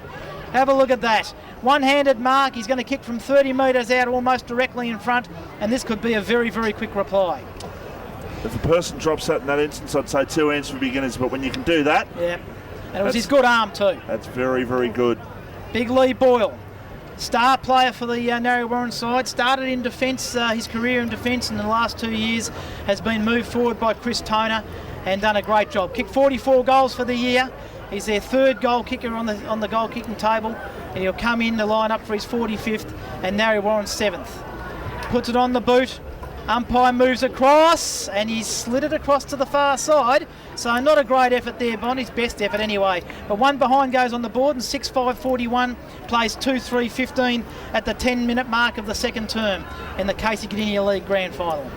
Have a look at that. One-handed mark. He's going to kick from 30 metres out, almost directly in front, and this could be a very, very quick reply. If a person drops that in that instance, I'd say 2 hands for beginners, but when you can do that... Yeah. And it was his good arm too. That's very, very good. Big Lee Boyle, star player for the Narre Warren side. Started in defence, his career in defence in the last 2 years has been moved forward by Chris Toner and done a great job. Kicked 44 goals for the year. He's their third goal kicker on the goal kicking table, and he'll come in the line up for his 45th, and Narre Warren's 7th. Puts it on the boot. Umpire moves across, and he's slid it across to the far side. So not a great effort there, Bond. His best effort anyway. But one behind goes on the board, and 6-5-41 plays 2-3-15 at the 10-minute mark of the second term in the KC Canadian League Grand Final.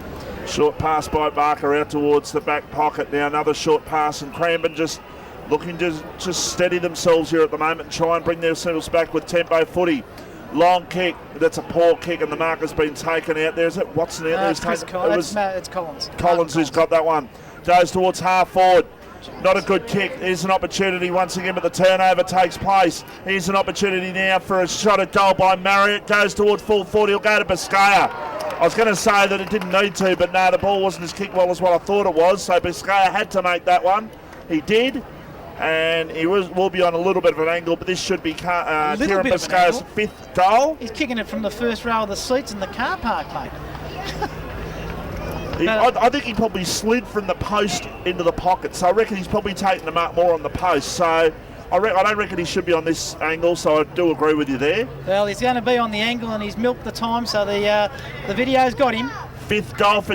Short pass by Barker out towards the back pocket. Now another short pass, and Cranbourne just looking to just steady themselves here at the moment and try and bring themselves back with tempo footy. Long kick, that's a poor kick, and the mark has been taken out. There's it, Watson out there. It's Collins. Collins who's got that one. Goes towards half forward. Not a good kick. Here's an opportunity once again, but the turnover takes place. Here's an opportunity now for a shot at goal by Marriott. Goes towards full forward. He'll go to Biscaya. I was going to say that it didn't need to, but no, the ball wasn't as kicked well as what I thought it was. So Biscaya had to make that one. He did. And he will be on a little bit of an angle, but this should be Kieran Biscaya's 5th goal. He's kicking it from the first row of the seats in the car park, mate. I think he probably slid from the post into the pocket, so I reckon he's probably taking the mark more on the post. So I don't reckon he should be on this angle, so I do agree with you there. Well, he's going to be on the angle, and he's milked the time, so the video's got him. 5th goal for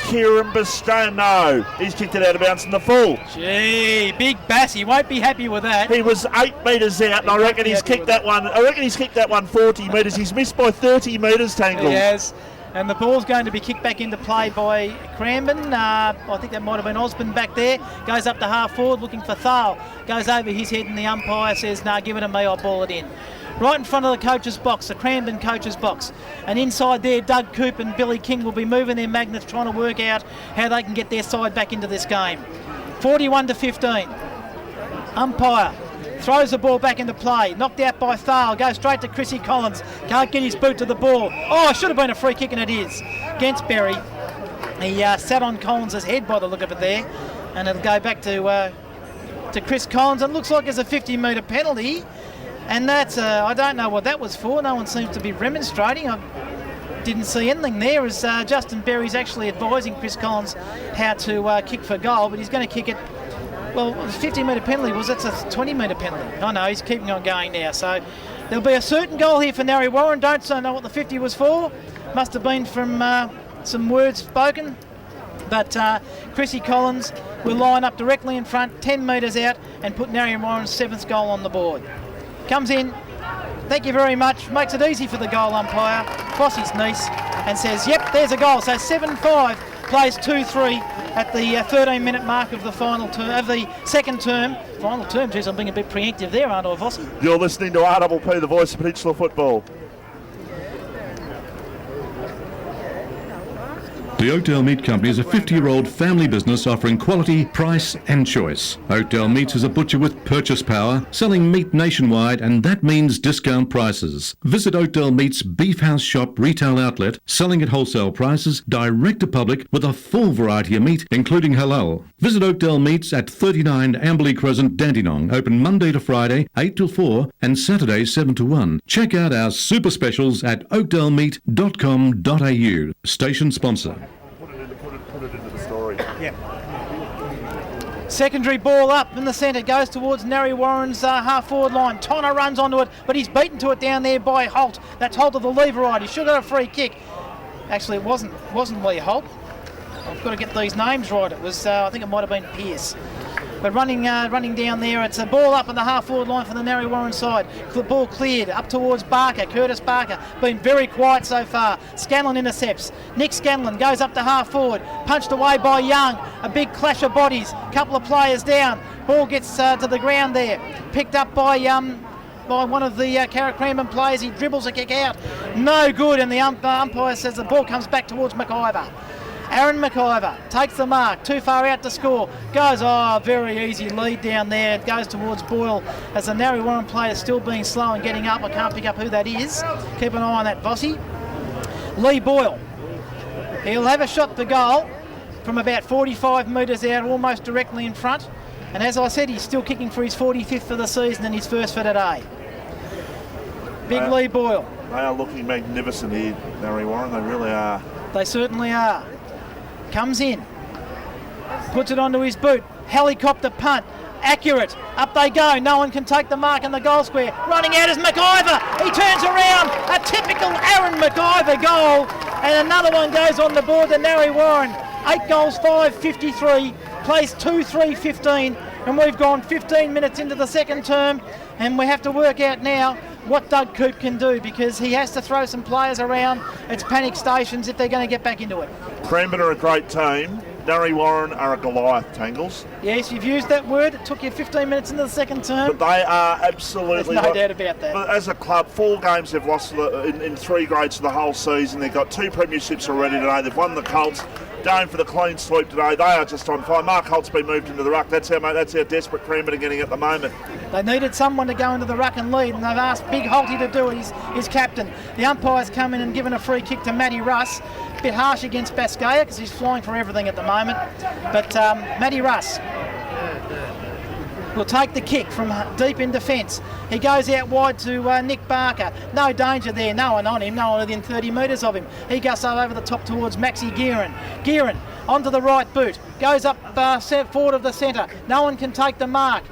Kieran Biscaya. No, he's kicked it out of bounds in the full. Gee, big bass. He won't be happy with that. He was 8 metres out, and I reckon he's kicked that one. I reckon he's kicked that one 40 metres. He's missed by 30 metres, Tangle. He has. And the ball's going to be kicked back into play by Cranbourne. I think that might have been Osborne back there. Goes up to half forward looking for Thal. Goes over his head, and the umpire says, no, give it to me, I'll ball it in. Right in front of the coach's box, the Cranbourne coach's box. And inside there, Doug Coop and Billy King will be moving their magnets, trying to work out how they can get their side back into this game. 41-15. Umpire throws the ball back into play. Knocked out by Thal. Goes straight to Chrissy Collins. Can't get his boot to the ball. Oh, it should have been a free kick, and it is. Against Berry. He sat on Collins' head by the look of it there. And it'll go back to Chris Collins. It looks like it's a 50-metre penalty. And that's, I don't know what that was for. No one seems to be remonstrating. I didn't see anything there as Justin Berry's actually advising Chris Collins how to kick for goal, but he's going to kick it. Well, it was a 50-metre penalty. It's a 20-metre penalty. I know, he's keeping on going now. So there'll be a certain goal here for Narre Warren. Don't know what the 50 was for. Must have been from some words spoken, but Chrissy Collins will line up directly in front, 10 metres out, and put Narre Warren's 7th goal on the board. Comes in, thank you very much, makes it easy for the goal umpire, Fossey's niece, and says, yep, there's a goal. So 7-5, plays 2-3 at the 13-minute mark of the final term, of the second term. Final term, geez, I'm being a bit preemptive there, aren't I, Fossey? You're listening to RPP, the voice of Peninsula football. The Oakdale Meat Company is a 50-year-old family business offering quality, price and choice. Oakdale Meats is a butcher with purchase power, selling meat nationwide, and that means discount prices. Visit Oakdale Meats Beef House Shop retail outlet, selling at wholesale prices, direct to public with a full variety of meat, including halal. Visit Oakdale Meats at 39 Amberley Crescent, Dandenong, open Monday to Friday, 8 till 4, and Saturday, 7 to 1. Check out our super specials at oakdalemeat.com.au. Station sponsor. Put it into the story. Yeah. Secondary ball up in the centre, goes towards Narre Warren's half-forward line. Tonner runs onto it, but he's beaten to it down there by Holt. That's Holt of the Leverite. He should have got a free kick. Actually, it wasn't Lee Holt. I've got to get these names right. It was, I think it might have been Pearce. But running down there, it's a ball up on the half-forward line from the Narre Warren side. The ball cleared up towards Barker. Curtis Barker, been very quiet so far. Scanlon intercepts. Nick Scanlon goes up to half-forward. Punched away by Young. A big clash of bodies. Couple of players down. Ball gets to the ground there. Picked up by one of the Cranbourne players. He dribbles a kick out. No good, and the umpire says the ball comes back towards McIver. Aaron McIver takes the mark, too far out to score. Goes, very easy lead down there. It goes towards Boyle as the Narre Warren player is still being slow and getting up. I can't pick up who that is. Keep an eye on that, Vossi. Lee Boyle. He'll have a shot to goal from about 45 metres out, almost directly in front. And as I said, he's still kicking for his 45th for the season and his first for today. Big Lee Boyle. They are looking magnificent here, Narre Warren. They really are. They certainly are. Comes in, puts it onto his boot, helicopter punt, accurate, up they go, no one can take the mark in the goal square, running out is McIver, he turns around, a typical Aaron McIver goal, and another one goes on the board to Narre Warren, 8 goals, 5-53, plays 2-3-15, and we've gone 15 minutes into the second term, and we have to work out now what Doug Coop can do, because he has to throw some players around. It's panic stations if they're going to get back into it. Cranbourne are a great team. Narre Warren are a Goliath, Tangles. Yes, you've used that word. It took you 15 minutes into the second term. But they are absolutely... There's no doubt about that. But as a club, 4 games they've lost in 3 grades for the whole season. They've got 2 premierships already today. They've won the Colts. Going for the clean sweep today. They are just on fire. Mark Holt's been moved into the ruck. That's how desperate Cranbourne are getting at the moment. They needed someone to go into the ruck and lead, and they've asked Big Holty to do it. He's captain. The umpire's come in and given a free kick to Matty Russ. A bit harsh against Bascaya because he's flying for everything at the moment. But Matty Russ will take the kick from deep in defence. He goes out wide to Nick Barker. No danger there, no one on him, no one within 30 metres of him. He goes over the top towards Maxie Gearin. Gearin onto the right boot, goes up forward of the centre. No one can take the mark.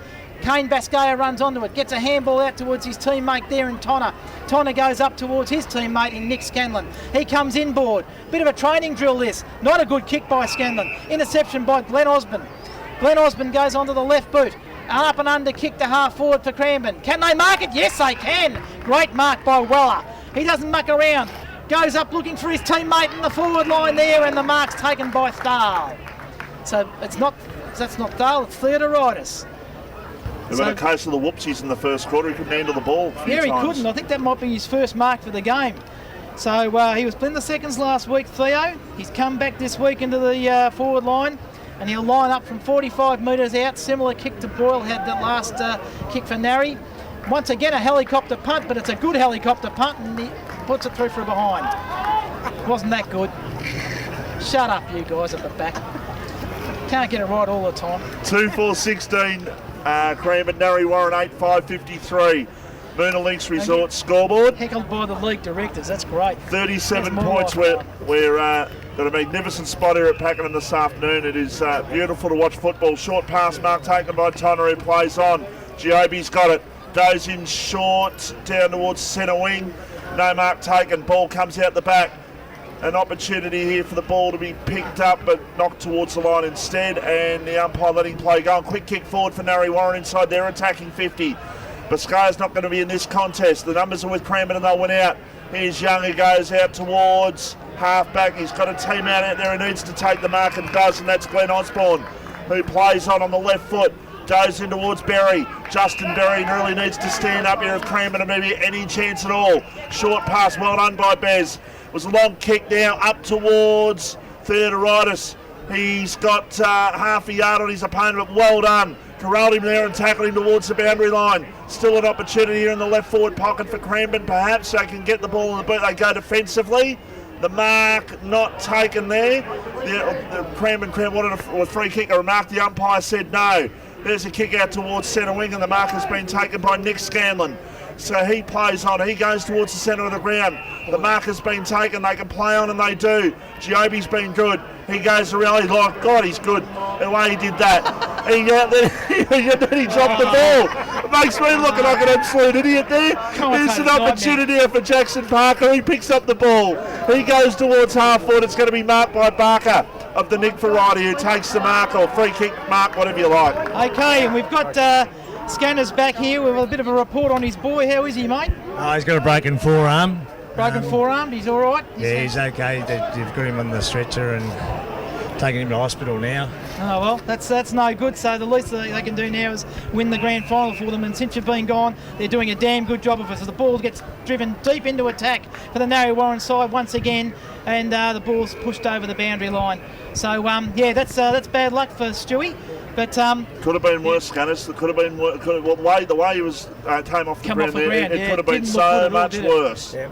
Kane Bascaya runs onto it, gets a handball out towards his teammate there in Tonner. Tonner goes up towards his teammate in Nick Scanlon. He comes inboard. Bit of a training drill this. Not a good kick by Scanlon. Interception by Glenn Osborne. Glenn Osborne goes onto the left boot. Up and under kick to half forward for Cranbourne. Can they mark it? Yes, they can. Great mark by Weller. He doesn't muck around. Goes up looking for his teammate in the forward line there, and the mark's taken by Stahl. So that's not Stahl, it's Theodoritis. We've got a case of the whoopsies in the first quarter. He couldn't handle the ball. Yeah, he couldn't. I think that might be his first mark for the game. So he was playing the seconds last week, Theo. He's come back this week into the forward line. And he'll line up from 45 metres out. Similar kick to Boyle had the last kick for Narre. Once again, a helicopter punt, but it's a good helicopter punt, and he puts it through from behind. Wasn't that good? Shut up, you guys at the back. Can't get it right all the time. 2-4-16, Cranbourne, Narre Warren 8-5-53. Moona Links Resort scoreboard. Heckled by the league directors, that's great. 37 points. We're got a magnificent spot here at Pakenham this afternoon. It is beautiful to watch football. Short pass mark taken by Tonner, who plays on. Giobbi's got it. Goes in short, down towards centre wing. No mark taken. Ball comes out the back. An opportunity here for the ball to be picked up but knocked towards the line instead, and the umpire letting play go. Quick kick forward for Narre Warren inside their attacking 50. Biscaya's not going to be in this contest. The numbers are with Cranbourne and they'll win out. Here's Young, who goes out towards half-back. He's got a team out there who needs to take the mark and does, and that's Glenn Osborne, who plays on the left foot. Goes in towards Berry. Justin Berry really needs to stand up here if Cranbourne maybe any chance at all. Short pass, well done by Bez. It was a long kick now up towards Theodoritis. He's got half a yard on his opponent, but well done. Corralled him there and tackled him towards the boundary line. Still an opportunity here in the left forward pocket for Cranbourne. Perhaps they can get the ball in the boot. They go defensively. The mark not taken there. The Cranbourne wanted a free kick. A remark, the umpire said no. There's a kick out towards centre wing, and the mark has been taken by Nick Scanlon. So he plays on. He goes towards the centre of the ground. The mark has been taken. They can play on, and they do. Giobbi's been good. He goes around. He's like, God, he's good. The way he did that. Then he dropped the ball. It makes me look like an absolute idiot there. There's an opportunity here for Jackson Parker. He picks up the ball. He goes towards half forward. It's going to be marked by Barker of the Nick variety, who takes the mark, or free kick mark, whatever you like. Okay, and we've got Scanners back here with a bit of a report on his boy. How is he, mate? He's got a broken forearm. Broken forearm. He's all right? Yeah, he's okay. They've got him on the stretcher and taking him to hospital now. Oh, well, that's no good. So the least they can do now is win the grand final for them. And since you've been gone, they're doing a damn good job of it. So the ball gets driven deep into attack for the Narre Warren side once again, and the ball's pushed over the boundary line. So, yeah, that's bad luck for Stewie. But could have been worse, Scanners. It could have been worse. The way he was came off the ground there, it could have been so much worse. Yeah.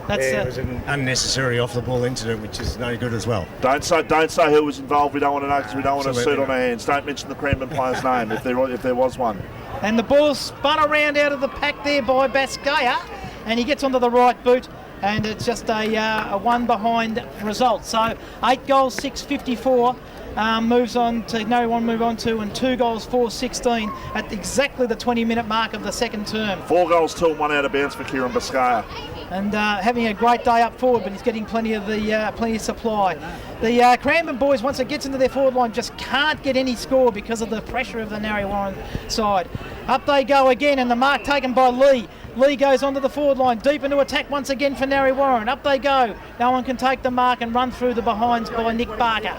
It was an unnecessary off-the-ball incident, which is no good as well. Don't say who was involved. We don't want to know, because we don't want to suit on our hands. Don't mention the Cranbourne player's name if there was one. And the ball spun around out of the pack there by Biscaya, and he gets onto the right boot, and it's just a one behind result. So 8 goals, 6.54. Moves on to Narre Warren, move on to, and 2 goals, 4.16 at exactly the 20-minute mark of the second term. 4 goals, 2 and 1 out of bounds for Kieran Biscaya. And having a great day up forward, but he's getting plenty of supply. The Cranbourne boys, once it gets into their forward line, just can't get any score because of the pressure of the Narre Warren side. Up they go again, and the mark taken by Lee. Lee goes onto the forward line, deep into attack once again for Narre Warren. Up they go. No one can take the mark and run through the behinds by Nick Barker.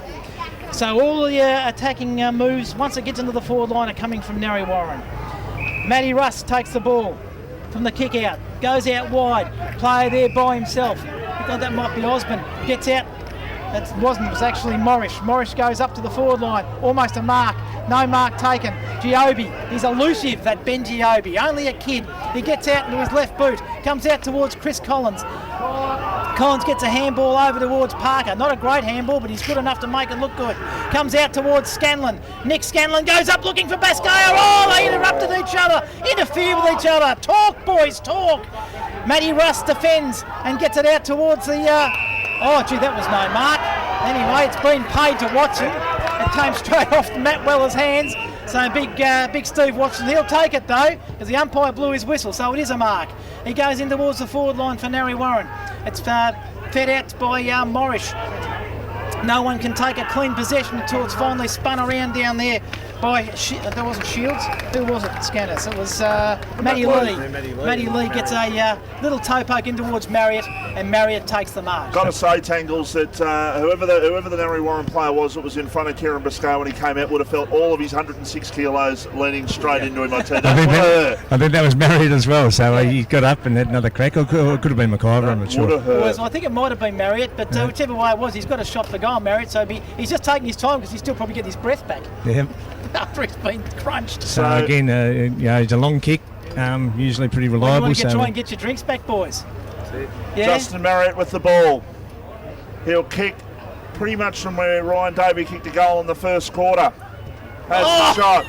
So all the attacking moves, once it gets into the forward line, are coming from Narre Warren. Matty Russ takes the ball from the kick out, goes out wide, player there by himself. I thought that might be Osborne. Gets out. It wasn't, it was actually Morris. Morris goes up to the forward line, almost a mark. No mark taken. Giobbi, he's elusive, that Ben Giobbi, only a kid. He gets out into his left boot, comes out towards Chris Collins. Collins gets a handball over towards Parker. Not a great handball, but he's good enough to make it look good. Comes out towards Scanlon. Nick Scanlon goes up looking for Biscaya. Oh, they interrupted each other, interfere with each other. Talk, boys, talk. Matty Russ defends and gets it out towards the... Oh, gee, that was no mark. Anyway, it's been paid to Watson. It came straight off Matt Weller's hands. So big Steve Watson, he'll take it though, because the umpire blew his whistle, so it is a mark. He goes in towards the forward line for Narre Warren. It's fed out by Morris. No one can take a clean possession until it's finally spun around down there by, that wasn't Shields, who was it, Scanners? It was Matty Lee. Matty Lee gets a little toe poke in towards Marriott, and Marriott takes the mark. Got to say, Tangles, that whoever the Narre Warren player was that was in front of Kieran Biscaya when he came out would have felt all of his 106 kilos leaning straight into him. I think that was Marriott as well, so he got up and had another crack, or it could have been McIver, I'm not sure. I think it might have been Marriott, but whichever way it was, he's got a shot for goal, Marriott, so he's just taking his time because he's still probably getting his breath back. Yeah. After he's been crunched. So again, it's a long kick, usually pretty reliable. You want to try and get your drinks back, boys. Yeah? Justin Marriott with the ball. He'll kick pretty much from where Ryan Davey kicked a goal in the first quarter. Has the shot.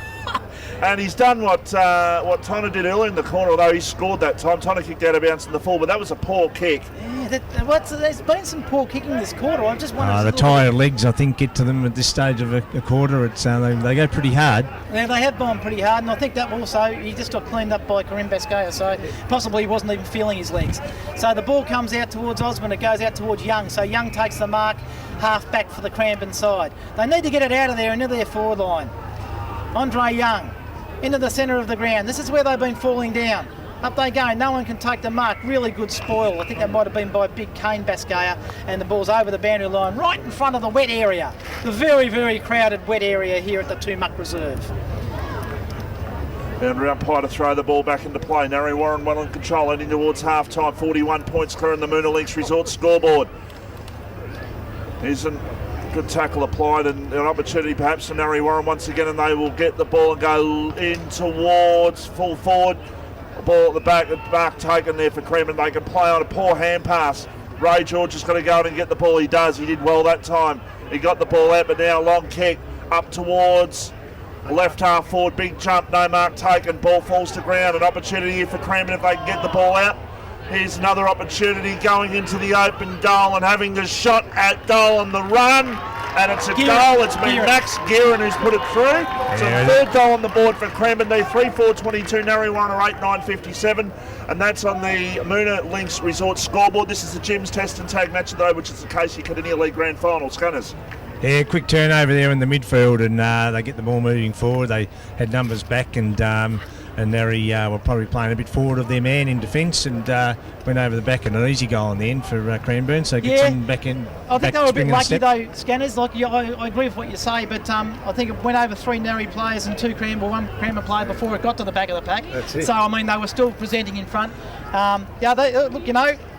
And he's done what Tonner did earlier in the corner, although he scored that time. Tonner kicked out of bounds in the full, but that was a poor kick. Yeah, there's been some poor kicking this quarter. I just wondered. The tired legs, I think, get to them at this stage of a quarter. It's they go pretty hard. Yeah, they have gone pretty hard, and I think that also he just got cleaned up by Karim Baskaya, so possibly he wasn't even feeling his legs. So the ball comes out towards Osmond. It goes out towards Young. So Young takes the mark, half back for the Cranbourne side. They need to get it out of there into their forward line. Andre Young into the centre of the ground. This is where they've been falling down. Up they go. No one can take the mark. Really good spoil. I think that might have been by big Kane Baskaya, and the ball's over the boundary line, right in front of the wet area. The very, very crowded wet area here at the Two Muck Reserve. Boundary umpire to throw the ball back into play. Narre Warren well in control, heading towards half-time. 41 points clear in the Moona Links Resort scoreboard. Here's a good tackle applied, and an opportunity perhaps for Narre Warren once again, and they will get the ball and go in towards full forward. The ball at the back, the mark taken there for Cranbourne. They can play on a poor hand pass. Ray George has got to go in and get the ball. He does. He did well that time. He got the ball out, but now a long kick up towards left half forward. Big jump, no mark taken. Ball falls to ground. An opportunity here for Cranbourne if they can get the ball out. Here's another opportunity going into the open goal and having the shot at goal on the run. And it's a goal. It's been Max Guerin who's put it through. It's a third goal on the board for Cranbourne. 3-4-22. Narre Warren are 8-9-57. And that's on the Moona Links Resort scoreboard. This is the Jim's Test and Tag match of the day, which is the Casey Cardinia League Grand Final. Scanners. Yeah, quick turnover there in the midfield, and they get the ball moving forward. They had numbers back, and Narre were probably playing a bit forward of their man in defence, and went over the back, and an easy goal in the end for Cranbourne. So gets them back in. I think they were a bit lucky though, Scanners. Like I agree with what you say, but I think it went over 3 Narre players and 2 Cranbourne, 1 Cranbourne player before it got to the back of the pack. That's it. So I mean, they were still presenting in front. Look,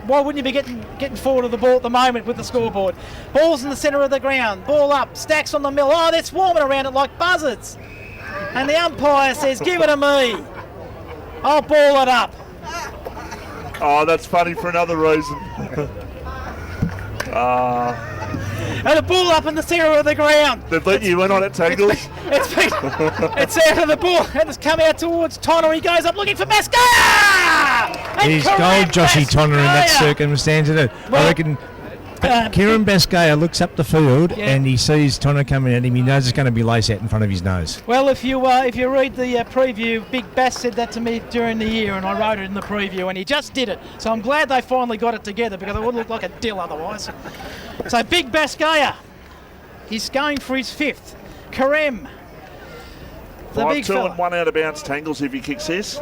why wouldn't you be getting forward of the ball at the moment with the scoreboard? Ball's in the centre of the ground. Ball up. Stacks on the mill. Oh, they're swarming around it like buzzards. And the umpire says, "Give it to me. I'll ball it up." Oh, that's funny for another reason. And the ball up in the centre of the ground. They've let you in on it, Tangles. It's out of the ball, and it's come out towards Tonner. He goes up looking for Baskaya. He's gold, Joshy Tonner, in that circumstance. I reckon Kieran Baskaya looks up the field and he sees Tonner coming at him. He knows it's going to be lace out in front of his nose. Well, if you read the preview, Big Bass said that to me during the year, and I wrote it in the preview, and he just did it. So I'm glad they finally got it together, because it would look like a dill otherwise. So Big Baskaya, he's going for his 5th. Karem, the big 5-2 fella. and 1 out of bounds, Tangles, if he kicks this.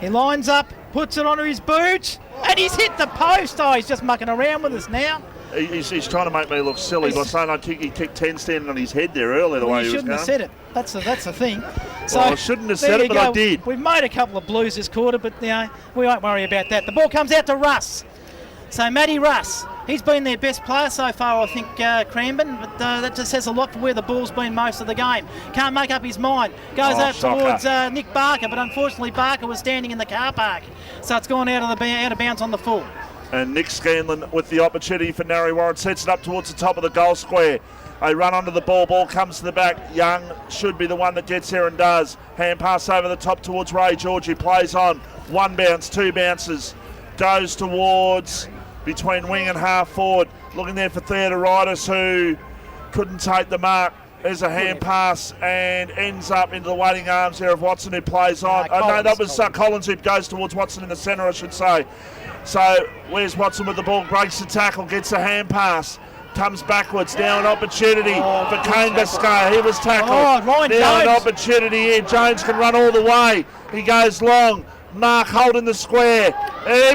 He lines up, puts it onto his boot, and he's hit the post. Oh, he's just mucking around with us now. He's trying to make me look silly by saying I think he kicked 10 standing on his head there earlier, the way he was going. You shouldn't have said it. That's the thing. So I shouldn't have said it, but I did. We've made a couple of blues this quarter, but we won't worry about that. The ball comes out to Russ. So Matty Russ, he's been their best player so far, I think, Cranbourne, but that just says a lot for where the ball's been most of the game. Can't make up his mind. Goes out towards Nick Barker, but unfortunately Barker was standing in the car park, so it's gone out of bounds on the full. And Nick Scanlon with the opportunity for Narre Warren, sets it up towards the top of the goal square. They run onto the ball comes to the back. Young should be the one that gets there and does. Hand pass over the top towards Ray George, who plays on. 1 bounce, 2 bounces. Goes towards between wing and half forward. Looking there for Theodoritis, who couldn't take the mark. There's a hand pass and ends up into the waiting arms there of Watson, who plays on. No, that was Collins, who goes towards Watson in the centre, I should say. So where's Watson with the ball? Breaks the tackle, gets a hand pass, comes backwards. Now an opportunity for Kane Baskaya. He was tackled. Ryan now Jones. An opportunity here. Jones can run all the way. He goes long. Mark Holt in the square.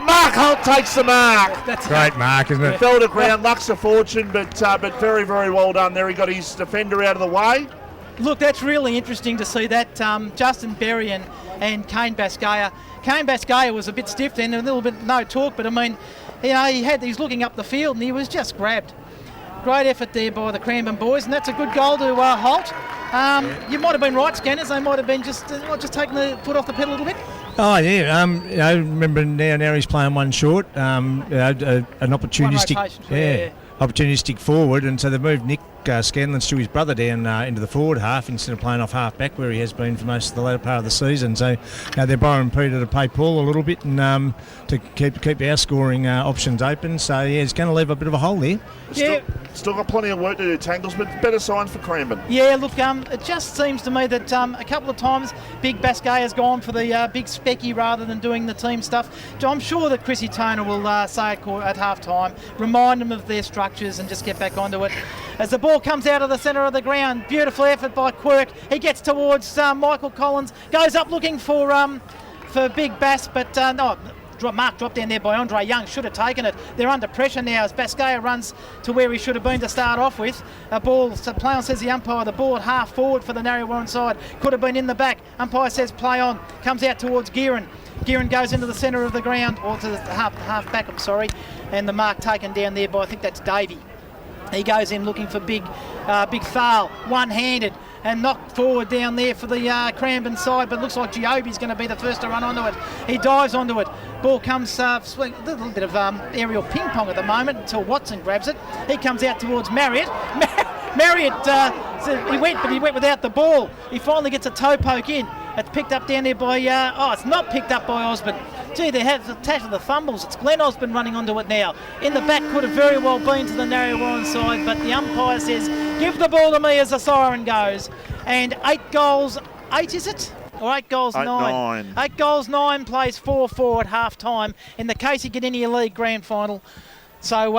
Mark Holt takes the mark. That's great mark, isn't it? Fell to ground, lucks a fortune, but very, very well done there. He got his defender out of the way. Look, that's really interesting to see that. Justin Berrien and Kane Baskaya. Kane Baskaya was a bit stiff then, a little bit no talk, but I mean, he's looking up the field and he was just grabbed. Great effort there by the Cranbourne boys, and that's a good goal to Holt. You might have been right, Scanners. They might have been just taking the foot off the pedal a little bit. Oh yeah, I remember now he's playing one short, an opportunistic, One rotation, opportunistic forward, and so they've moved Nick Scanlon, Stewie's brother, down into the forward half instead of playing off half back where he has been for most of the latter part of the season. So they're borrowing Peter to pay Paul a little bit and to keep our scoring options open. So yeah, it's going to leave a bit of a hole there. Still got plenty of work to do, Tangles, but better signs for Cranbourne. Yeah, look, it just seems to me that a couple of times Big Basquet has gone for the big specky rather than doing the team stuff. I'm sure that Chrissy Toner will say at half-time, remind them of their structures and just get back onto it. As the ball comes out of the centre of the ground, beautiful effort by Quirk. He gets towards Michael Collins, goes up looking for Big Bass, but no. Mark dropped down there by Andre Young, should have taken it. They're under pressure now as Basquet runs to where he should have been to start off with. A ball, so play on, says the umpire. The ball at half forward for the Narre Warren side. Could have been in the back. Umpire says play on. Comes out towards Gearin. Gearin goes into the centre of the ground, or to the half back, I'm sorry. And the mark taken down there by, I think that's Davey. He goes in looking for Big Thal, one-handed, and knocked forward down there for the Cranbourne side, but looks like Giobbi's going to be the first to run onto it. He dives onto it. Ball comes, swing, a little bit of aerial ping-pong at the moment until Watson grabs it. He comes out towards Marriott. Marriott, he went without the ball. He finally gets a toe poke in. It's picked up down there by, it's not picked up by Osborne. Gee, they have the tash of the fumbles. It's Glenn Osborne running onto it now. In the back could have very well been to the Narre Warren side, but the umpire says, give the ball to me as the siren goes. And 8 goals, 8 is it? Or 8 goals, 9. 8 goals, 9 plays 4-4 at half-time in the Casey Gadinia League Grand Final. So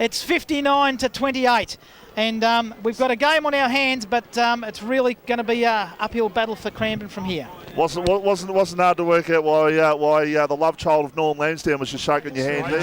it's 59-28. And we've got a game on our hands, but it's really going to be an uphill battle for Cranbourne from here. Wasn't hard to work out why the love child of Norm Lansdowne was just shaking your hand there.